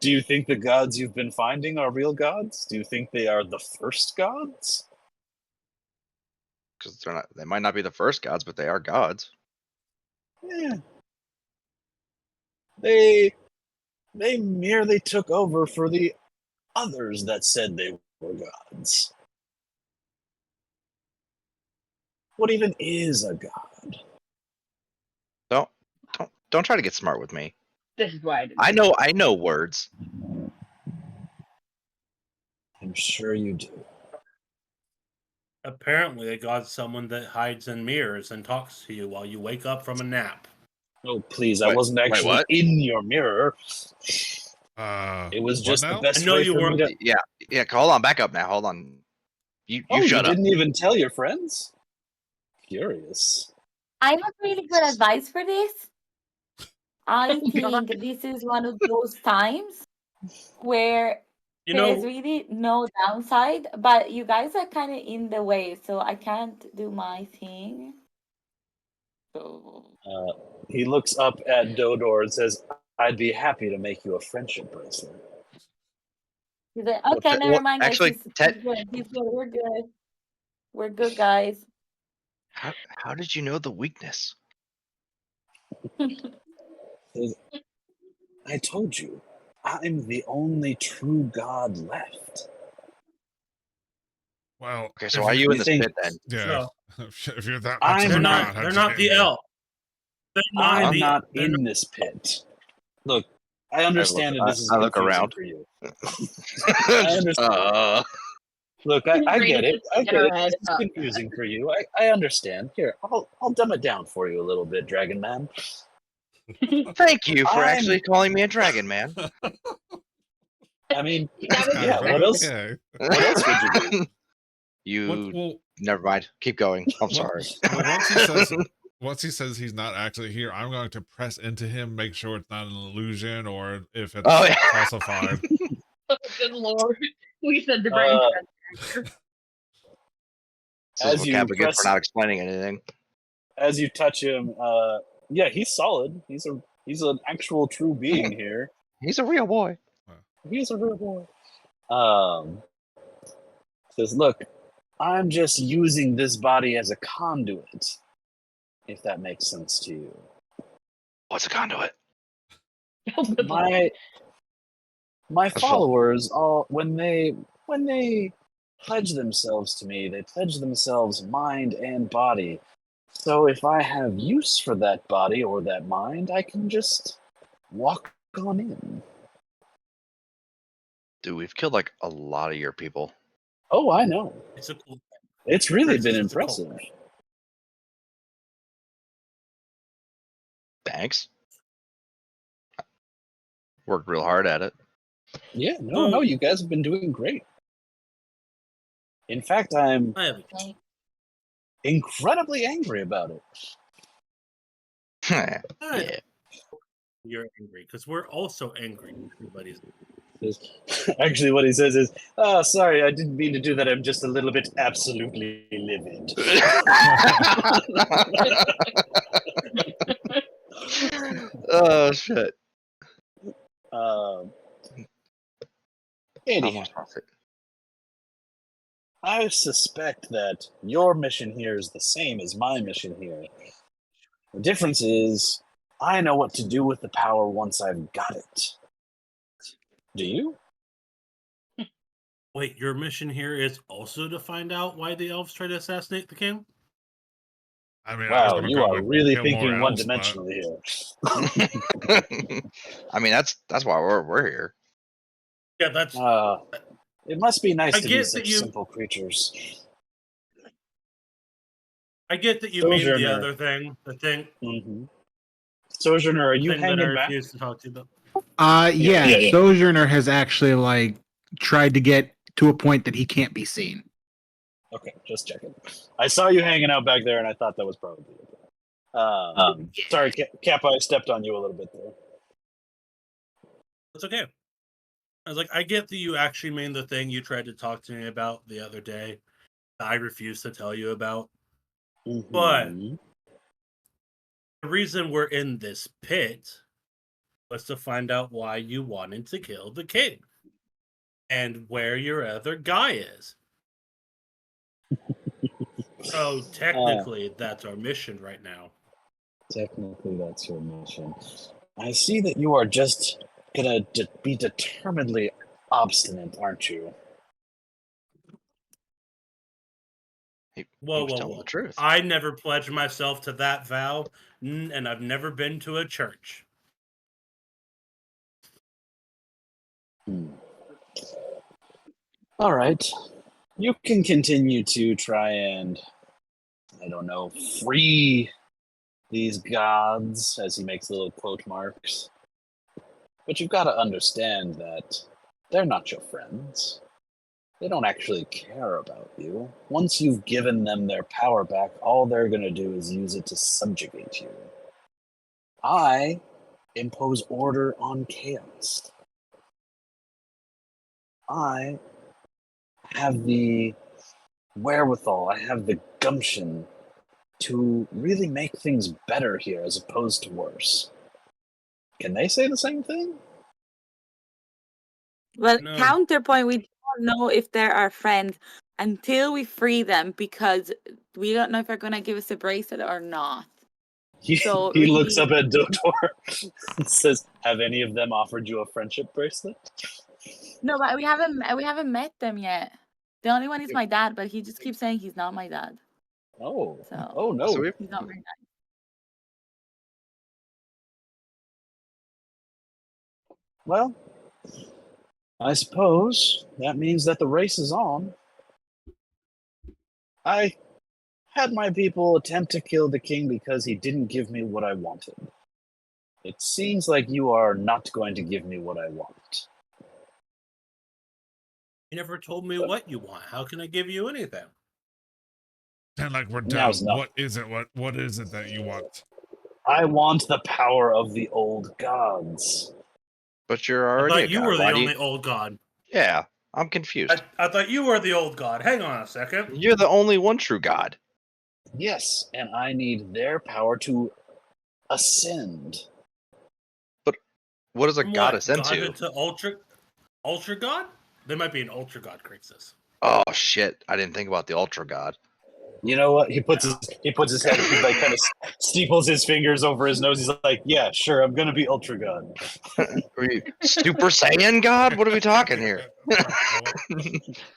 "Do you think the gods you've been finding are real gods? Do you think they are the first gods?" Because they're not. They might not be the first gods, but they are gods. Yeah. They merely took over for the others that said they were gods. What even is a god? Don't try to get smart with me. This is why I didn't. I know words. I'm sure you do. Apparently, a god's someone that hides in mirrors and talks to you while you wake up from a nap. Oh, please, I Wait, wasn't wait, actually what? in your mirror. It was What just the now? best I know way you for me weren't- to... Yeah. Hold on. Back up now. Hold on. You Oh, shut you up. didn't even tell your friends? Curious. I have really good advice for this. I Oh, God. think this is one of those times where You there's know, really no downside, but you guys are kind of in the way, so I can't do my thing. So He looks up at Dodor and says, "I'd be happy to make you a friendship bracelet." he's like, Well, okay, te- never well, mind, guys. actually, He's good. He's good. We're good. We're good, guys. How did you know the weakness? Says, "I told you, I'm the only true god left." Well, Okay, so if why are you in you this think- pit then? Yeah. So, If you're that I'm much of they're a not- not. god, how'd They're you not get the here? elf. They're not I'm the. not they're in this pit. Look, I understand that this is I look confusing around. for you. I understand. Look, I get it. I get it. This is confusing for you. I understand. Here, I'll dumb it down for you a little bit, Dragon Man. Thank you for I'm- actually calling me a dragon, man. I mean, That was yeah, Kinda, what but else? okay. What else would you do? You Well, never mind. Keep going. I'm well, sorry. well, once he says he's not actually here, I'm going to press into him, make sure it's not an illusion or if it's Oh, yeah. falsified. Oh, good lord. We said the brain transfer. This As is you what Kappa gets press- for not explaining anything. As you touch him, yeah, he's solid. He's an actual true being here. He's a real boy. He's a real boy. Says, "Look, I'm just using this body as a conduit, if that makes sense to you. What's a conduit? Oh, good lord. My That's followers all when they pledge themselves to me, they pledge themselves mind and body. So if I have use for that body or that mind, I can just walk on in." Dude, we've killed like a lot of your people. Oh, I know. It's a cool. It's really Princess been is a cult. impressive. Thanks. Worked real hard at it. Yeah, no, you guys have been doing great. In fact, I'm I have. incredibly angry about it. Yeah. You're angry because we're also angry. Everybody's. Actually, what he says is, "Oh, sorry, I didn't mean to do that. I'm just a little bit absolutely livid." Oh shit. Anyhow, Almost lost it. I suspect that your mission here is the same as my mission here. The difference is, I know what to do with the power once I've got it. Do you? Wait, your mission here is also to find out why the elves tried to assassinate the king? I mean, I was Wow, gonna you go are and really kill more thinking elves, one-dimensionally here. I mean, that's why we're here. Yeah, that's. It must be nice I to be get that such you- simple creatures. I get that you mean the Sojourner. other thing. The thing. Mm-hmm. Sojourner, are you thing that I hanging back? refuse to talk to you about. Yeah, Sojourner has actually tried to get to a point that he can't be seen. Okay, just checking. I saw you hanging out back there, and I thought that was probably it. Sorry, Kappa, I stepped on you a little bit there. It's okay. I was like, I get that you actually mean the thing you tried to talk to me about the other day. I refuse to tell you about. But Mhm. the reason we're in this pit was to find out why you wanted to kill the king and where your other guy is. So technically, that's our mission right now. Technically, that's your mission. I see that you are just gonna be determinedly obstinate, aren't you? He Whoa, was whoa, telling whoa. the truth. I never pledged myself to that vow, and I've never been to a church. All right. You can continue to try and, I don't know, free these gods, as he makes little quote marks. But you've got to understand that they're not your friends. They don't actually care about you. Once you've given them their power back, all they're going to do is use it to subjugate you. I impose order on chaos. I have the wherewithal, I have the gumption to really make things better here as opposed to worse. Can they say the same thing? Well, No. counterpoint, we don't know if they're our friends until we free them because we don't know if they're going to give us a bracelet or not. He, So he looks really- up at Dotor and says, "Have any of them offered you a friendship bracelet?" No, but we haven't met them yet. The only one is my dad, but he just keeps saying he's not my dad. Oh, So oh no! So we he's not very nice. Well, I suppose that means that the race is on. I had my people attempt to kill the king because he didn't give me what I wanted. It seems like you are not going to give me what I want. You never told me what you want. How can I give you anything? And like we're down. Now's not. What is it? What is it that you want? I want the power of the old gods. But you're I already a thought you god. were the Why do only you- old god. Yeah, I'm confused. I thought you were the old god. Hang on a second. You're the only one true god. Yes, and I need their power to ascend. What does a From god what, ascend to? godhood to ultra god? There might be an ultra god, Crixus. Oh shit! I didn't think about the ultra god. You know what? He puts his head, he like kind of steeples his fingers over his nose. He's like, "Yeah, sure, I'm gonna be Ultra God." Are you Super Saiyan god? What are we talking here?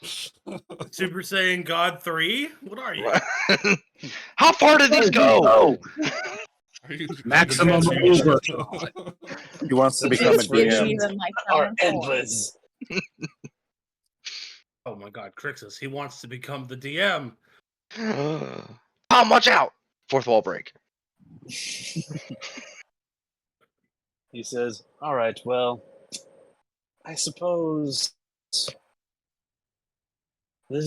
Super Saiyan God 3? What are you? How far did these go? Are you Maximum over. He wants to become a His Maybe DM. even like are someone else. endless. Oh my god, Crixus. He wants to become the DM. Tom, watch out! Fourth wall break. He says, "All right, well, I suppose this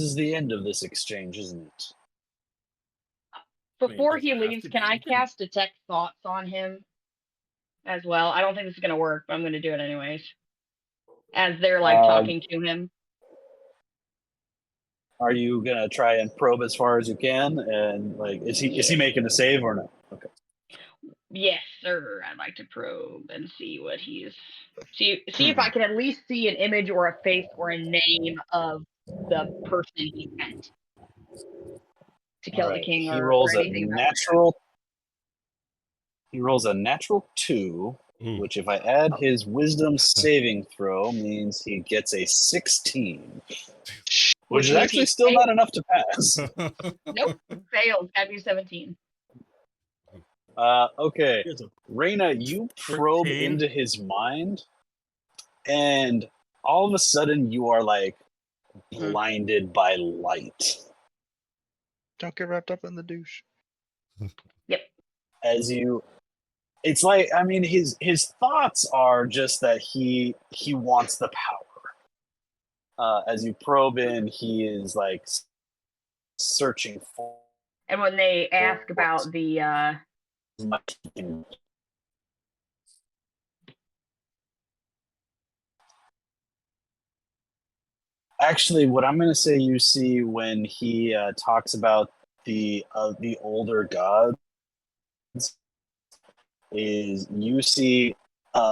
is the end of this exchange, isn't it?" Before he doesn't have leaves, to can be. I You can- cast detect thoughts on him as well? I don't think this is gonna work, but I'm gonna do it anyways. As they're like talking to him. Are you gonna try and probe as far as you can? And like, is he making a save or no? Okay. Yes, sir. I'd like to probe and see what he's see if I can at least see an image or a face or a name of the person he sent to kill All the right. king He or rolls a anything. natural. He rolls a natural 2, Ooh. which, if I add his wisdom saving throw, means he gets a 16, which is means actually he still failed. not enough to pass. Nope, failed. Gotta be 17. Okay, He has a- Reyna, you probe 13. into his mind, and all of a sudden you are like blinded by light Don't get wrapped up in the douche. as you. It's like, I mean, his thoughts are just that he wants the power. As you probe in, he is like searching for And when they ask about the as much. he can- Actually, what I'm going to say you see when he talks about the older gods is you see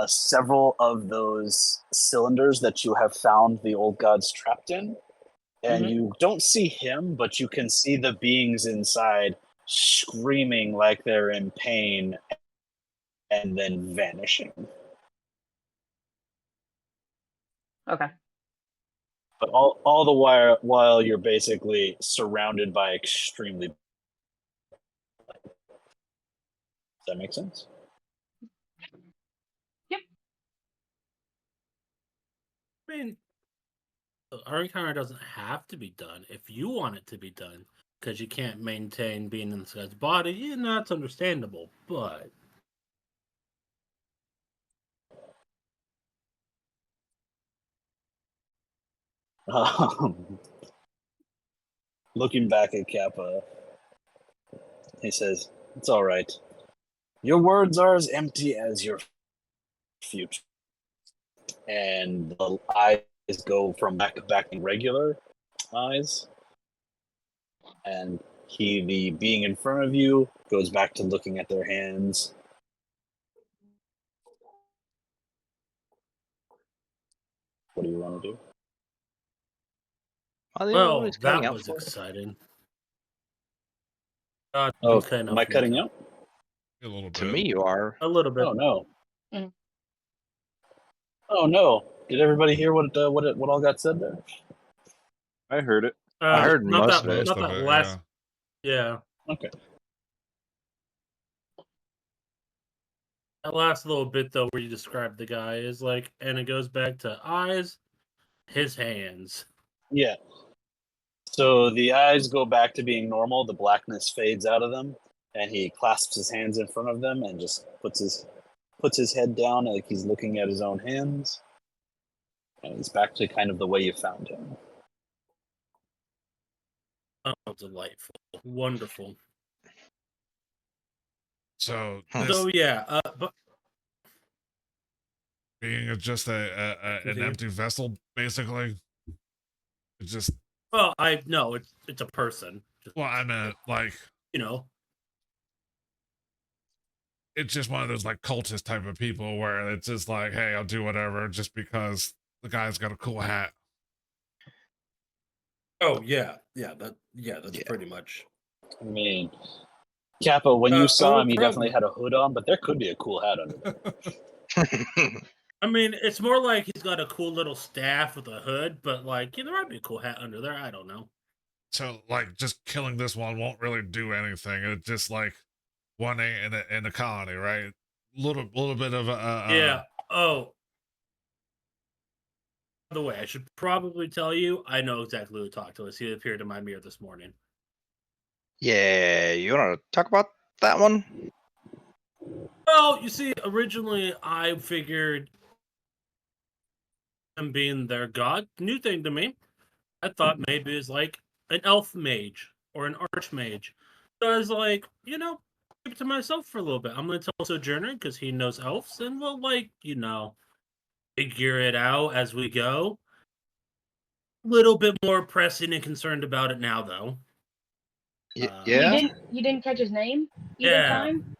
several of those cylinders that you have found the old gods trapped in, and you don't see him, but you can see the beings inside screaming like they're in pain and then vanishing. Okay. But all the while you're basically surrounded by extremely. Does that make sense? I mean, our encounter doesn't have to be done if you want it to be done, because you can't maintain being in this guy's body. Yeah, that's understandable, but Looking back at Kappa, he says, "It's all right. Your words are as empty as your future." And the eyes go from back to regular eyes, and the being in front of you goes back to looking at their hands. What do you want to do? well, What he's cutting that out was for? exciting. Oh, okay, am I cutting out? A little bit. To me, you are. A little bit. Oh no! Mm. Oh no! Did everybody hear what all got said there? I heard it. I heard not most that, of it. Not Most of that it, last. Yeah, Okay. that last little bit though, where you described the guy is like, and it goes back to eyes, his hands. Yeah. So the eyes go back to being normal. The blackness fades out of them, and he clasps his hands in front of them and just puts his head down like he's looking at his own hands. And he's back to kind of the way you found him. Oh, delightful, wonderful. So Huh. this So yeah, but being just an Continue. empty vessel, basically. It's just well, I know it's a person. Just, well, I meant like you know, it's just one of those like cultist type of people where it's just like, hey, I'll do whatever just because the guy's got a cool hat. oh yeah, that's Yeah. pretty much. I mean, Kappa, when you saw him, he problem. definitely had a hood on, but there could be a cool hat under there. I mean, it's more like he's got a cool little staff with a hood, but like, yeah, there might be a cool hat under there. I don't know. So like just killing this one won't really do anything. It's just like one in the colony, right? Little bit of a Yeah. Oh. By the way, I should probably tell you, I know exactly who to talk to. He appeared in my mirror this morning. Yeah, you want to talk about that one? Well, you see, originally I figured him being their god, new thing to me. I thought maybe it's like an elf mage or an archmage. So I was like, keep it to myself for a little bit. I'm going to tell Sojourner because he knows elves, and we'll, figure it out as we go. Little bit more pressing and concerned about it now, though. Yeah. You didn't catch his name either Yeah. time?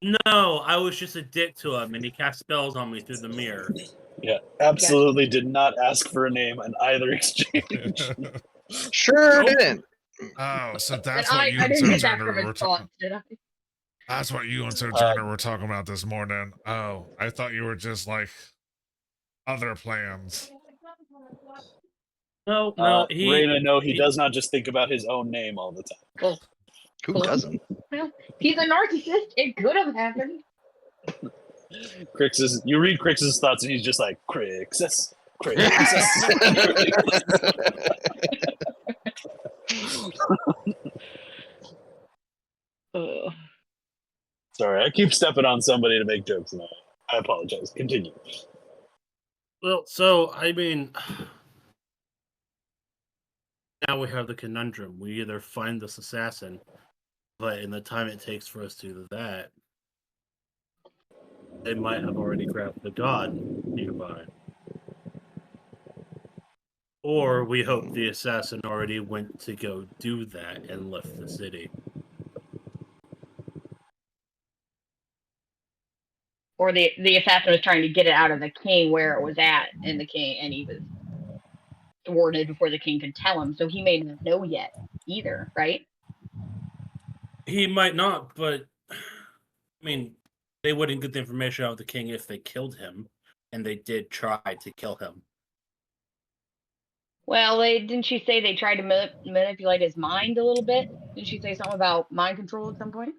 No, I was just a dick to him, and he cast spells on me through the mirror. Yeah, absolutely did not ask for a name in either exchange. Sure Nope. didn't. Oh, so But that's what I you and didn't get that Sojourner from were his talking. thoughts, did I? That's what you and Sojourner were talking about this morning. Oh, I thought you were just like other plans. No, Raina, no, he does not just think about his own name all the time. Who doesn't? He's a narcissist. It could have happened. You read Crix's thoughts, and he's just like, Crixus, Crixus. Sorry, I keep stepping on somebody to make jokes, and I apologize. Continue. Well, so, I mean, now we have the conundrum. We either find this assassin, but in the time it takes for us to do that, they might have already grabbed the god nearby. Or we hope the assassin already went to go do that and left the city. or the assassin was trying to get it out of the king where it was at, and he was thwarted before the king could tell him. So he may not know yet either, right? He might not, but I mean, they wouldn't get the information out of the king if they killed him, and they did try to kill him. Well, didn't she say they tried to manipulate his mind a little bit? Didn't she say something about mind control at some point?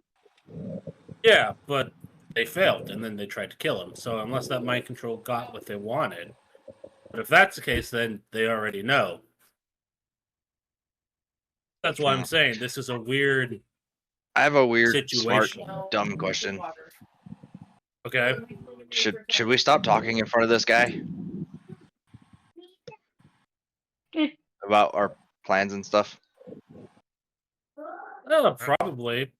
Yeah, but they failed, and then they tried to kill him. So unless that mind control got what they wanted, but if that's the case, then they already know. That's why I'm saying this is a weird. I have a weird, situation. smart, dumb question. Okay. Should we stop talking in front of this guy about our plans and stuff? Oh, probably.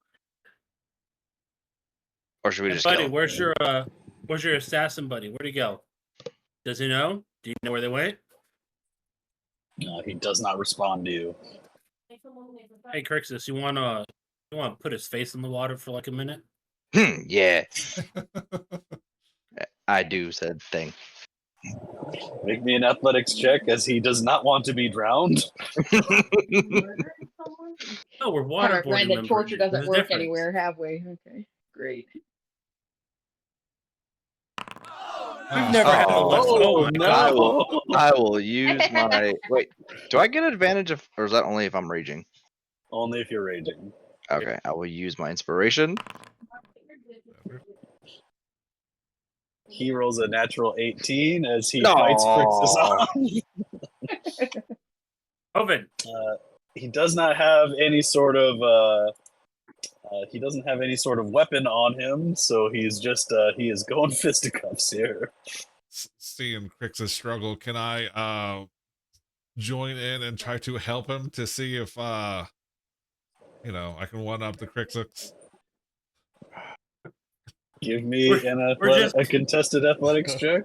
Or should we just buddy, go? where's your assassin buddy? Where'd he go? Does he know? Do you know where they went? He does not respond to you. Hey, Crixus, you wanna put his face in the water for like a minute? Yeah. I do said thing. Make me an athletics check, as he does not want to be drowned. No, we're Haven't read waterboarding that them. torture Bridget. doesn't There's a work difference. anywhere, have we? Okay, great. We've never had a list. Oh, my God. I will use my. Wait, do I get advantage of, or is that only if I'm raging? Only if you're raging. Okay, I will use my inspiration. He rolls a natural 18 as he No. fights Crixus on. Oven. He does not have any sort of he doesn't have any sort of weapon on him, so he's just he is going fisticuffs here. Seeing Crixus struggle, can I join in and try to help him to see if I can one up the Crixus? Give me We're a contested athletics check.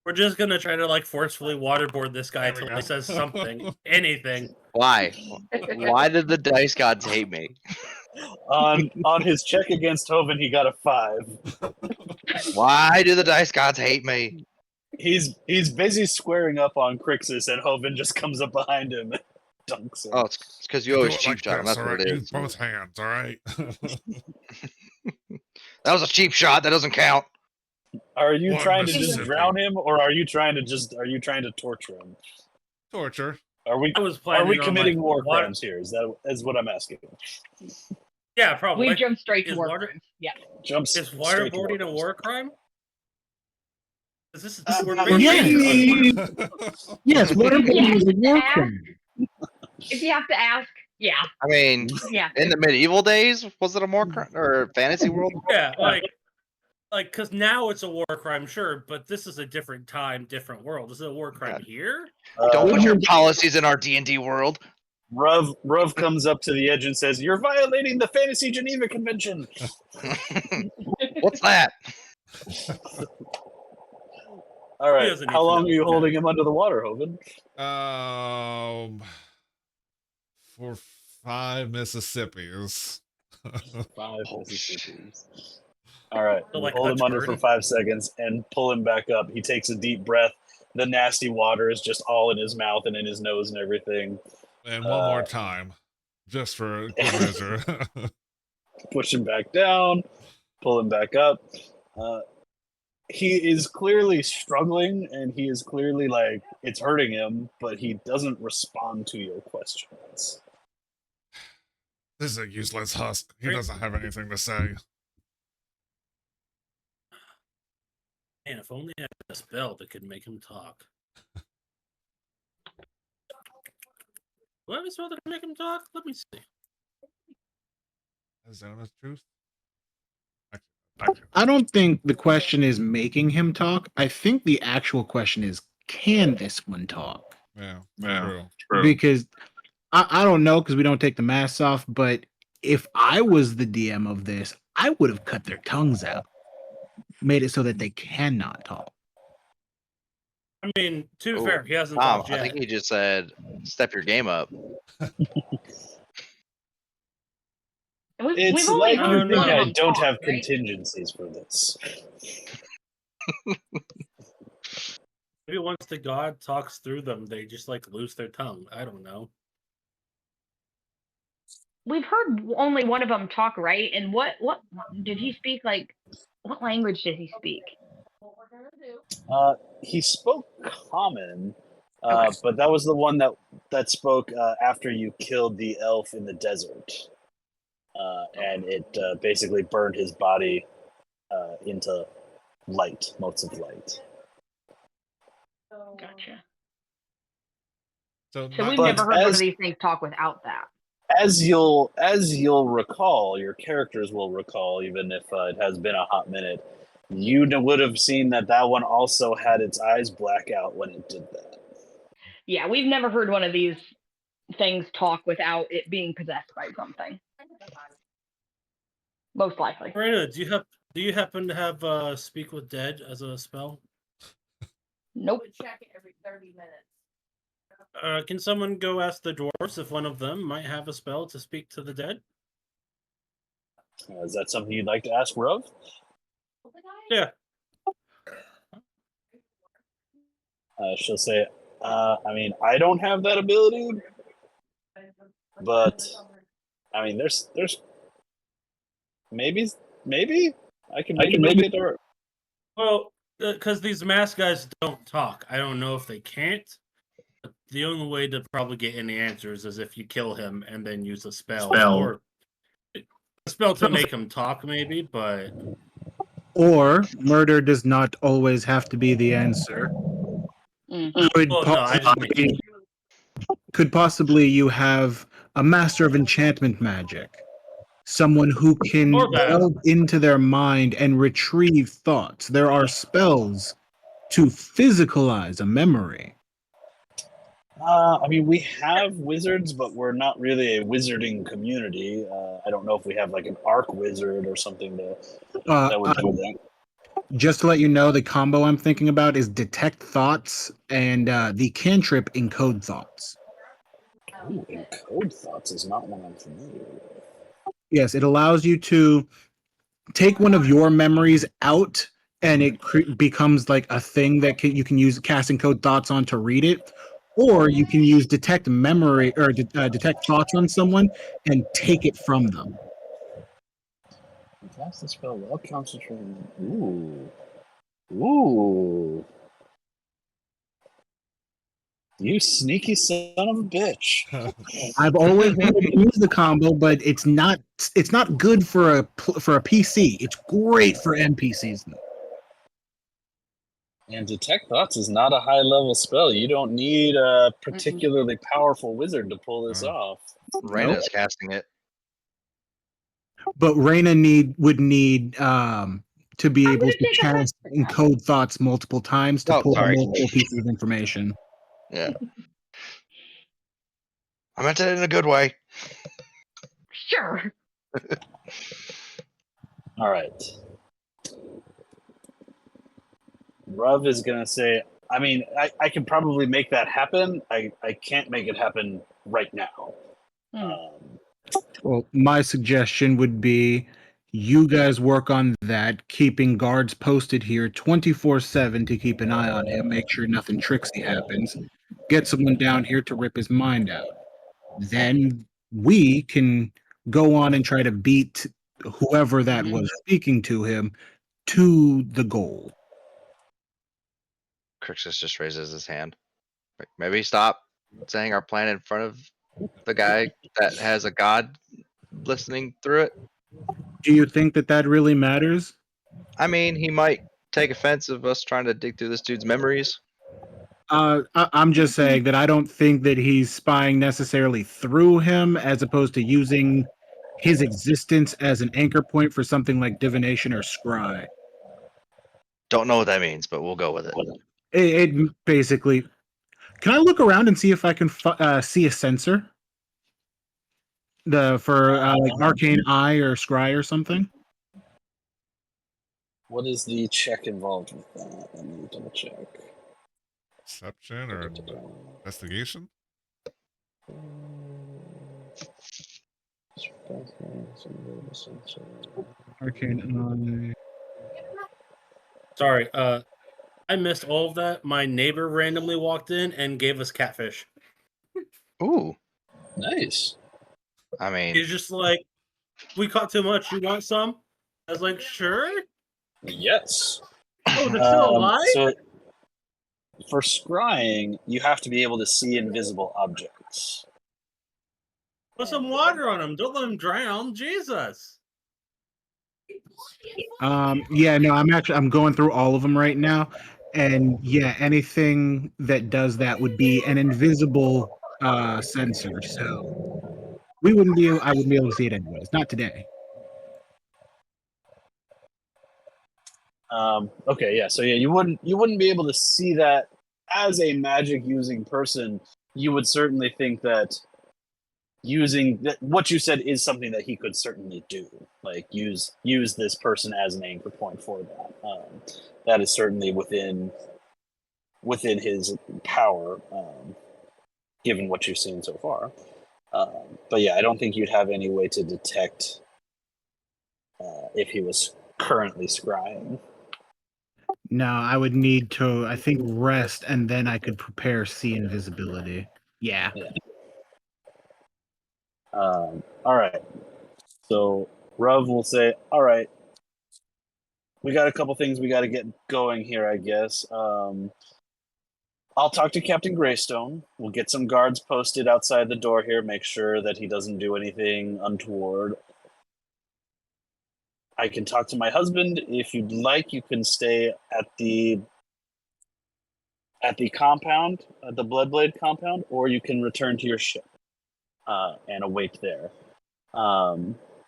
We're just gonna try to like forcefully waterboard this guy There we until go. he says something, anything. Why? Why did the dice gods hate me? On his check against Hoven, he got a 5. Why do the dice gods hate me? He's busy squaring up on Crixus, and Hoven just comes up behind him and dunks him. Oh, it's because you Do always it cheap like shot him. this, That's what alright? it Use is. both hands, all right? That was a cheap shot. That doesn't count. Are you One trying to just Mississippi. drown him, or are you trying to torture him? Torture. Are we I was planning on, committing like, war water- crimes here? Is what I'm asking. Yeah, probably. We jumped straight to Is war water- crimes. Yeah. Jumps Is straight to waterboarding a crimes. war crime? This is we're yeah. basically- Yes, waterboarding is a war crime. If you have to ask, yeah, I mean, yeah. in the medieval days, was it a more or fantasy world? Yeah, like, because now it's a war crime, sure, but this is a different time, different world. Is it a war crime here? Don't put Uh, your policies in our D&D world. Ruv comes up to the edge and says, "You're violating the Fantasy Geneva Convention." What's that? All right. doesn't need How to long know. are you holding him under the water, Hoven? For 5 Mississippis. 5 Oh, Mississippis. All right. So, like, Hold him Hutch under for Gordon? 5 seconds and pull him back up. He takes a deep breath. The nasty water is just all in his mouth and in his nose and everything. And one more time, just for good measure. Push him back down. Pull him back up. He is clearly struggling, and he is clearly like it's hurting him, but he doesn't respond to your questions. This is a useless husk. He doesn't have anything to say. Man, if only I had a spell that could make him talk. Do I have a spell that can make him talk? Let me see. Is that the truth? I don't think the question is making him talk. I think the actual question is, can this one talk? Yeah, true. Because I don't know, because we don't take the masks off, but if I was the DM of this, I would have cut their tongues out, made it so that they cannot talk. I mean, to be Ooh, fair, he hasn't Tom, talked I yet. think he just said, step your game up. We've It's only like heard you think one of I them don't talk, have right? contingencies for this. Maybe once the god talks through them, they just like lose their tongue. I don't know. We've heard only one of them talk, right? And what did he speak? Like, what language did he speak? He spoke common, Okay. but that was the one that spoke after you killed the elf in the desert, and it basically burned his body into light, motes of light. Gotcha. So So not, we've But never heard one of as- these things talk without that. As you'll recall, your characters will recall, even if it has been a hot minute. You would have seen that one also had its eyes black out when it did that. Yeah, we've never heard one of these things talk without it being possessed by something. Most likely. Marina, do you happen to have Speak with Dead as a spell? Nope. Check it every 30 minutes. Can someone go ask the dwarves if one of them might have a spell to speak to the dead? Is that something you'd like to ask Rove? Yeah. She'll say, I mean, I don't have that ability, but I mean, there's maybe I can make it or Well, because these masked guys don't talk. I don't know if they can't. But the only way to probably get any answers is if you kill him and then use a spell. Or a spell to make him talk, maybe, but Or murder does not always have to be the answer. Could well, no, I just mean could possibly you have a master of enchantment magic, someone who can Or that. delve into their mind and retrieve thoughts. There are spells to physicalize a memory. I mean, we have wizards, but we're not really a wizarding community. I don't know if we have like an arc wizard or something that would do that. Just to let you know, the combo I'm thinking about is detect thoughts and the cantrip encode thoughts. Ooh, encode thoughts is not one I'm familiar with. Yes, it allows you to take one of your memories out, and it becomes like a thing that you can use cast encode thoughts on to read it, or you can use detect memory or detect thoughts on someone and take it from them. Cast the spell while concentrating. Ooh. You sneaky son of a bitch. I've always wanted to use the combo, but it's not good for a PC. It's great for NPCs though. And detect thoughts is not a high level spell. You don't need a particularly powerful wizard to pull this off. Raina's casting it. But Reyna would need to be able to cast encode thoughts multiple times to Oh, pull sorry. multiple pieces of information. Yeah. I meant it in a good way. Sure. All right. Ruv is going to say, I mean, I can probably make that happen. I can't make it happen right now. Well, my suggestion would be you guys work on that, keeping guards posted here 24/7 to keep an eye on him, make sure nothing tricksy happens. Get someone down here to rip his mind out. Then we can go on and try to beat whoever that was speaking to him to the goal. Crixus just raises his hand. Like, maybe stop saying our plan in front of the guy that has a god listening through it. Do you think that really matters? I mean, he might take offense of us trying to dig through this dude's memories. I'm just saying that I don't think that he's spying necessarily through him, as opposed to using his existence as an anchor point for something like divination or scry. Don't know what that means, but we'll go with it. It basically. Can I look around and see if I can see a sensor? For like arcane eye or scry or something. What is the check involved with that? Let me double check. Deception or investigation? Arcane Sorry, I missed all of that. My neighbor randomly walked in and gave us catfish. Ooh, Nice. I mean, He's just like, "We caught too much. You want some?" I was like, "Sure." Yes. Oh, they're still alive? So for scrying, you have to be able to see invisible objects. Put some water on them. Don't let them drown. Jesus. Yeah, no, I'm going through all of them right now, and yeah, anything that does that would be an invisible sensor. So I wouldn't be able to see it anyways. Not today. Okay, yeah. So yeah, you wouldn't be able to see that as a magic using person. You would certainly think that what you said is something that he could certainly do. Like use this person as an anchor point for that. That is certainly within his power, given what you've seen so far. But yeah, I don't think you'd have any way to detect if he was currently scrying. No, I would need to, I think, rest, and then I could prepare see invisibility. Yeah. All right. So Ruv will say, "All right, we got a couple things we got to get going here, I guess. I'll talk to Captain Greystone. We'll get some guards posted outside the door here, make sure that he doesn't do anything untoward. I can talk to my husband if you'd like. You can stay at the compound, at the Bloodblade compound, or you can return to your ship and await there.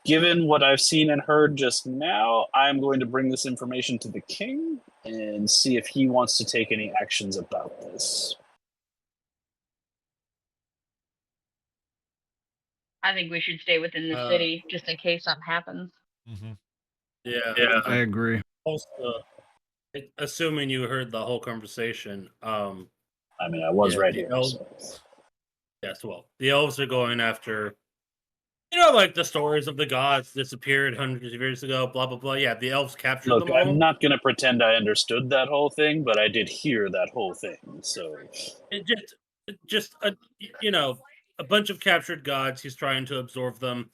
Given what I've seen and heard just now, I'm going to bring this information to the king and see if he wants to take any actions about this." I think we should stay within the city just in case something happens. Mhm. Yeah. I agree. Also, assuming you heard the whole conversation, I mean, I was Yeah, right the here. elves- So. yes, well, the elves are going after, like the stories of the gods disappeared hundreds of years ago, blah, blah, blah. Yeah, the elves captured Look, them all. I'm not going to pretend I understood that whole thing, but I did hear that whole thing. So, It just a bunch of captured gods. He's trying to absorb them.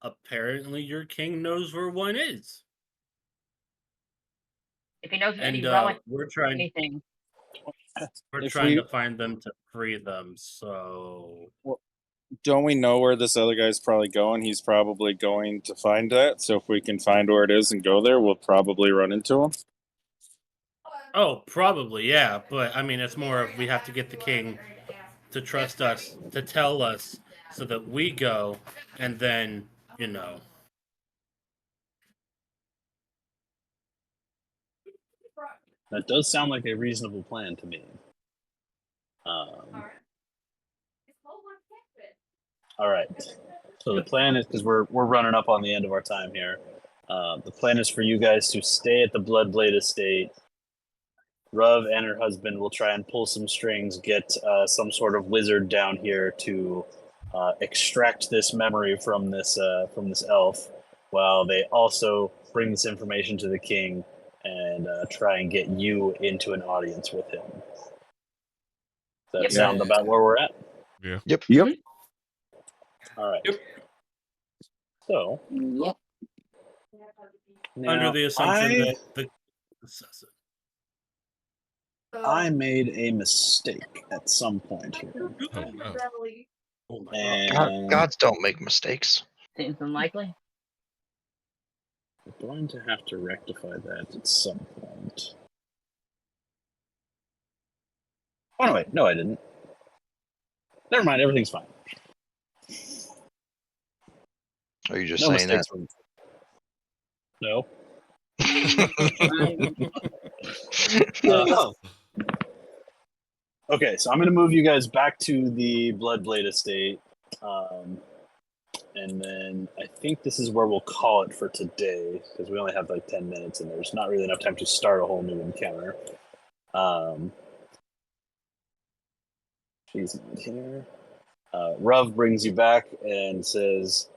Apparently, your king knows where one is, If he knows of any and relic we're or trying anything, to find them to free them. So Don't we know where this other guy's probably going? He's probably going to find that. So if we can find where it is and go there, we'll probably run into him. Oh, probably, yeah. But I mean, it's more of we have to get the king to trust us, to tell us, so that we go, and then, that does sound like a reasonable plan to me. All right. So the plan is, because we're running up on the end of our time here. The plan is for you guys to stay at the Bloodblade estate. Ruv and her husband will try and pull some strings, get some sort of wizard down here to extract this memory from this elf, while they also bring this information to the king and try and get you into an audience with him. Does that Yep. sound about where we're at? Yeah. Yep. All right. Yep. So, Yep. under now, the assumption that the I made a mistake at some point here. Oh, no. oh my god. And gods don't make mistakes. seems unlikely. I'm going to have to rectify that at some point. Oh, no, wait. No, I didn't. Never mind. Everything's fine. Are you just No saying that? mistakes were... No. Okay, so I'm going to move you guys back to the Bloodblade estate. And then I think this is where we'll call it for today, because we only have like 10 minutes and there's not really enough time to start a whole new encounter. She's not here. Ruv brings you back and says,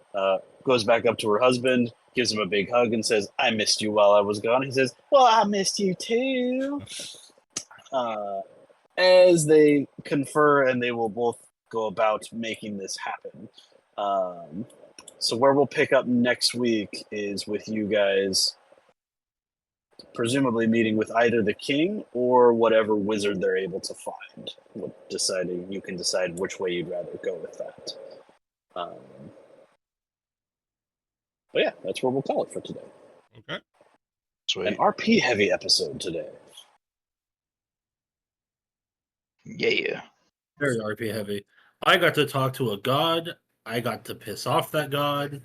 Goes back up to her husband, gives him a big hug, and says, "I missed you while I was gone." He says, "Well, I missed you too." As they confer, and they will both go about making this happen. So where we'll pick up next week is with you guys presumably meeting with either the king or whatever wizard they're able to find. You can decide which way you'd rather go with that. But yeah, that's where we'll call it for today. Okay. Sweet. An RP heavy episode today. Yeah. Very RP heavy. I got to talk to a god. I got to piss off that god.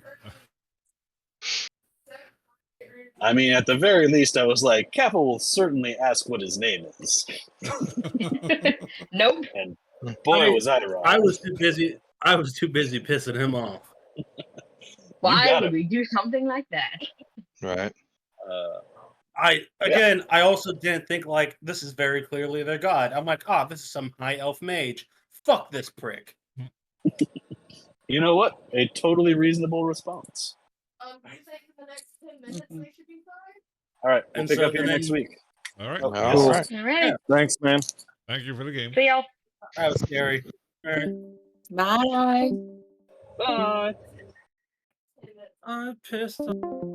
I mean, at the very least, I was like, Kappa will certainly ask what his name is. Nope. And boy, was I wrong. I was too busy. I was too busy pissing him off. Why got would it. we do something like that? Right. I also didn't think like this is very clearly their god. I'm like, this is some high elf mage. Fuck this prick. You know what? A totally reasonable response. All right, we'll And pick so up here then- next week. All right. Oh, All right. All right. Thanks, man. Thank you for the game. See y'all. That was scary. All right. Bye. Bye. I pissed off.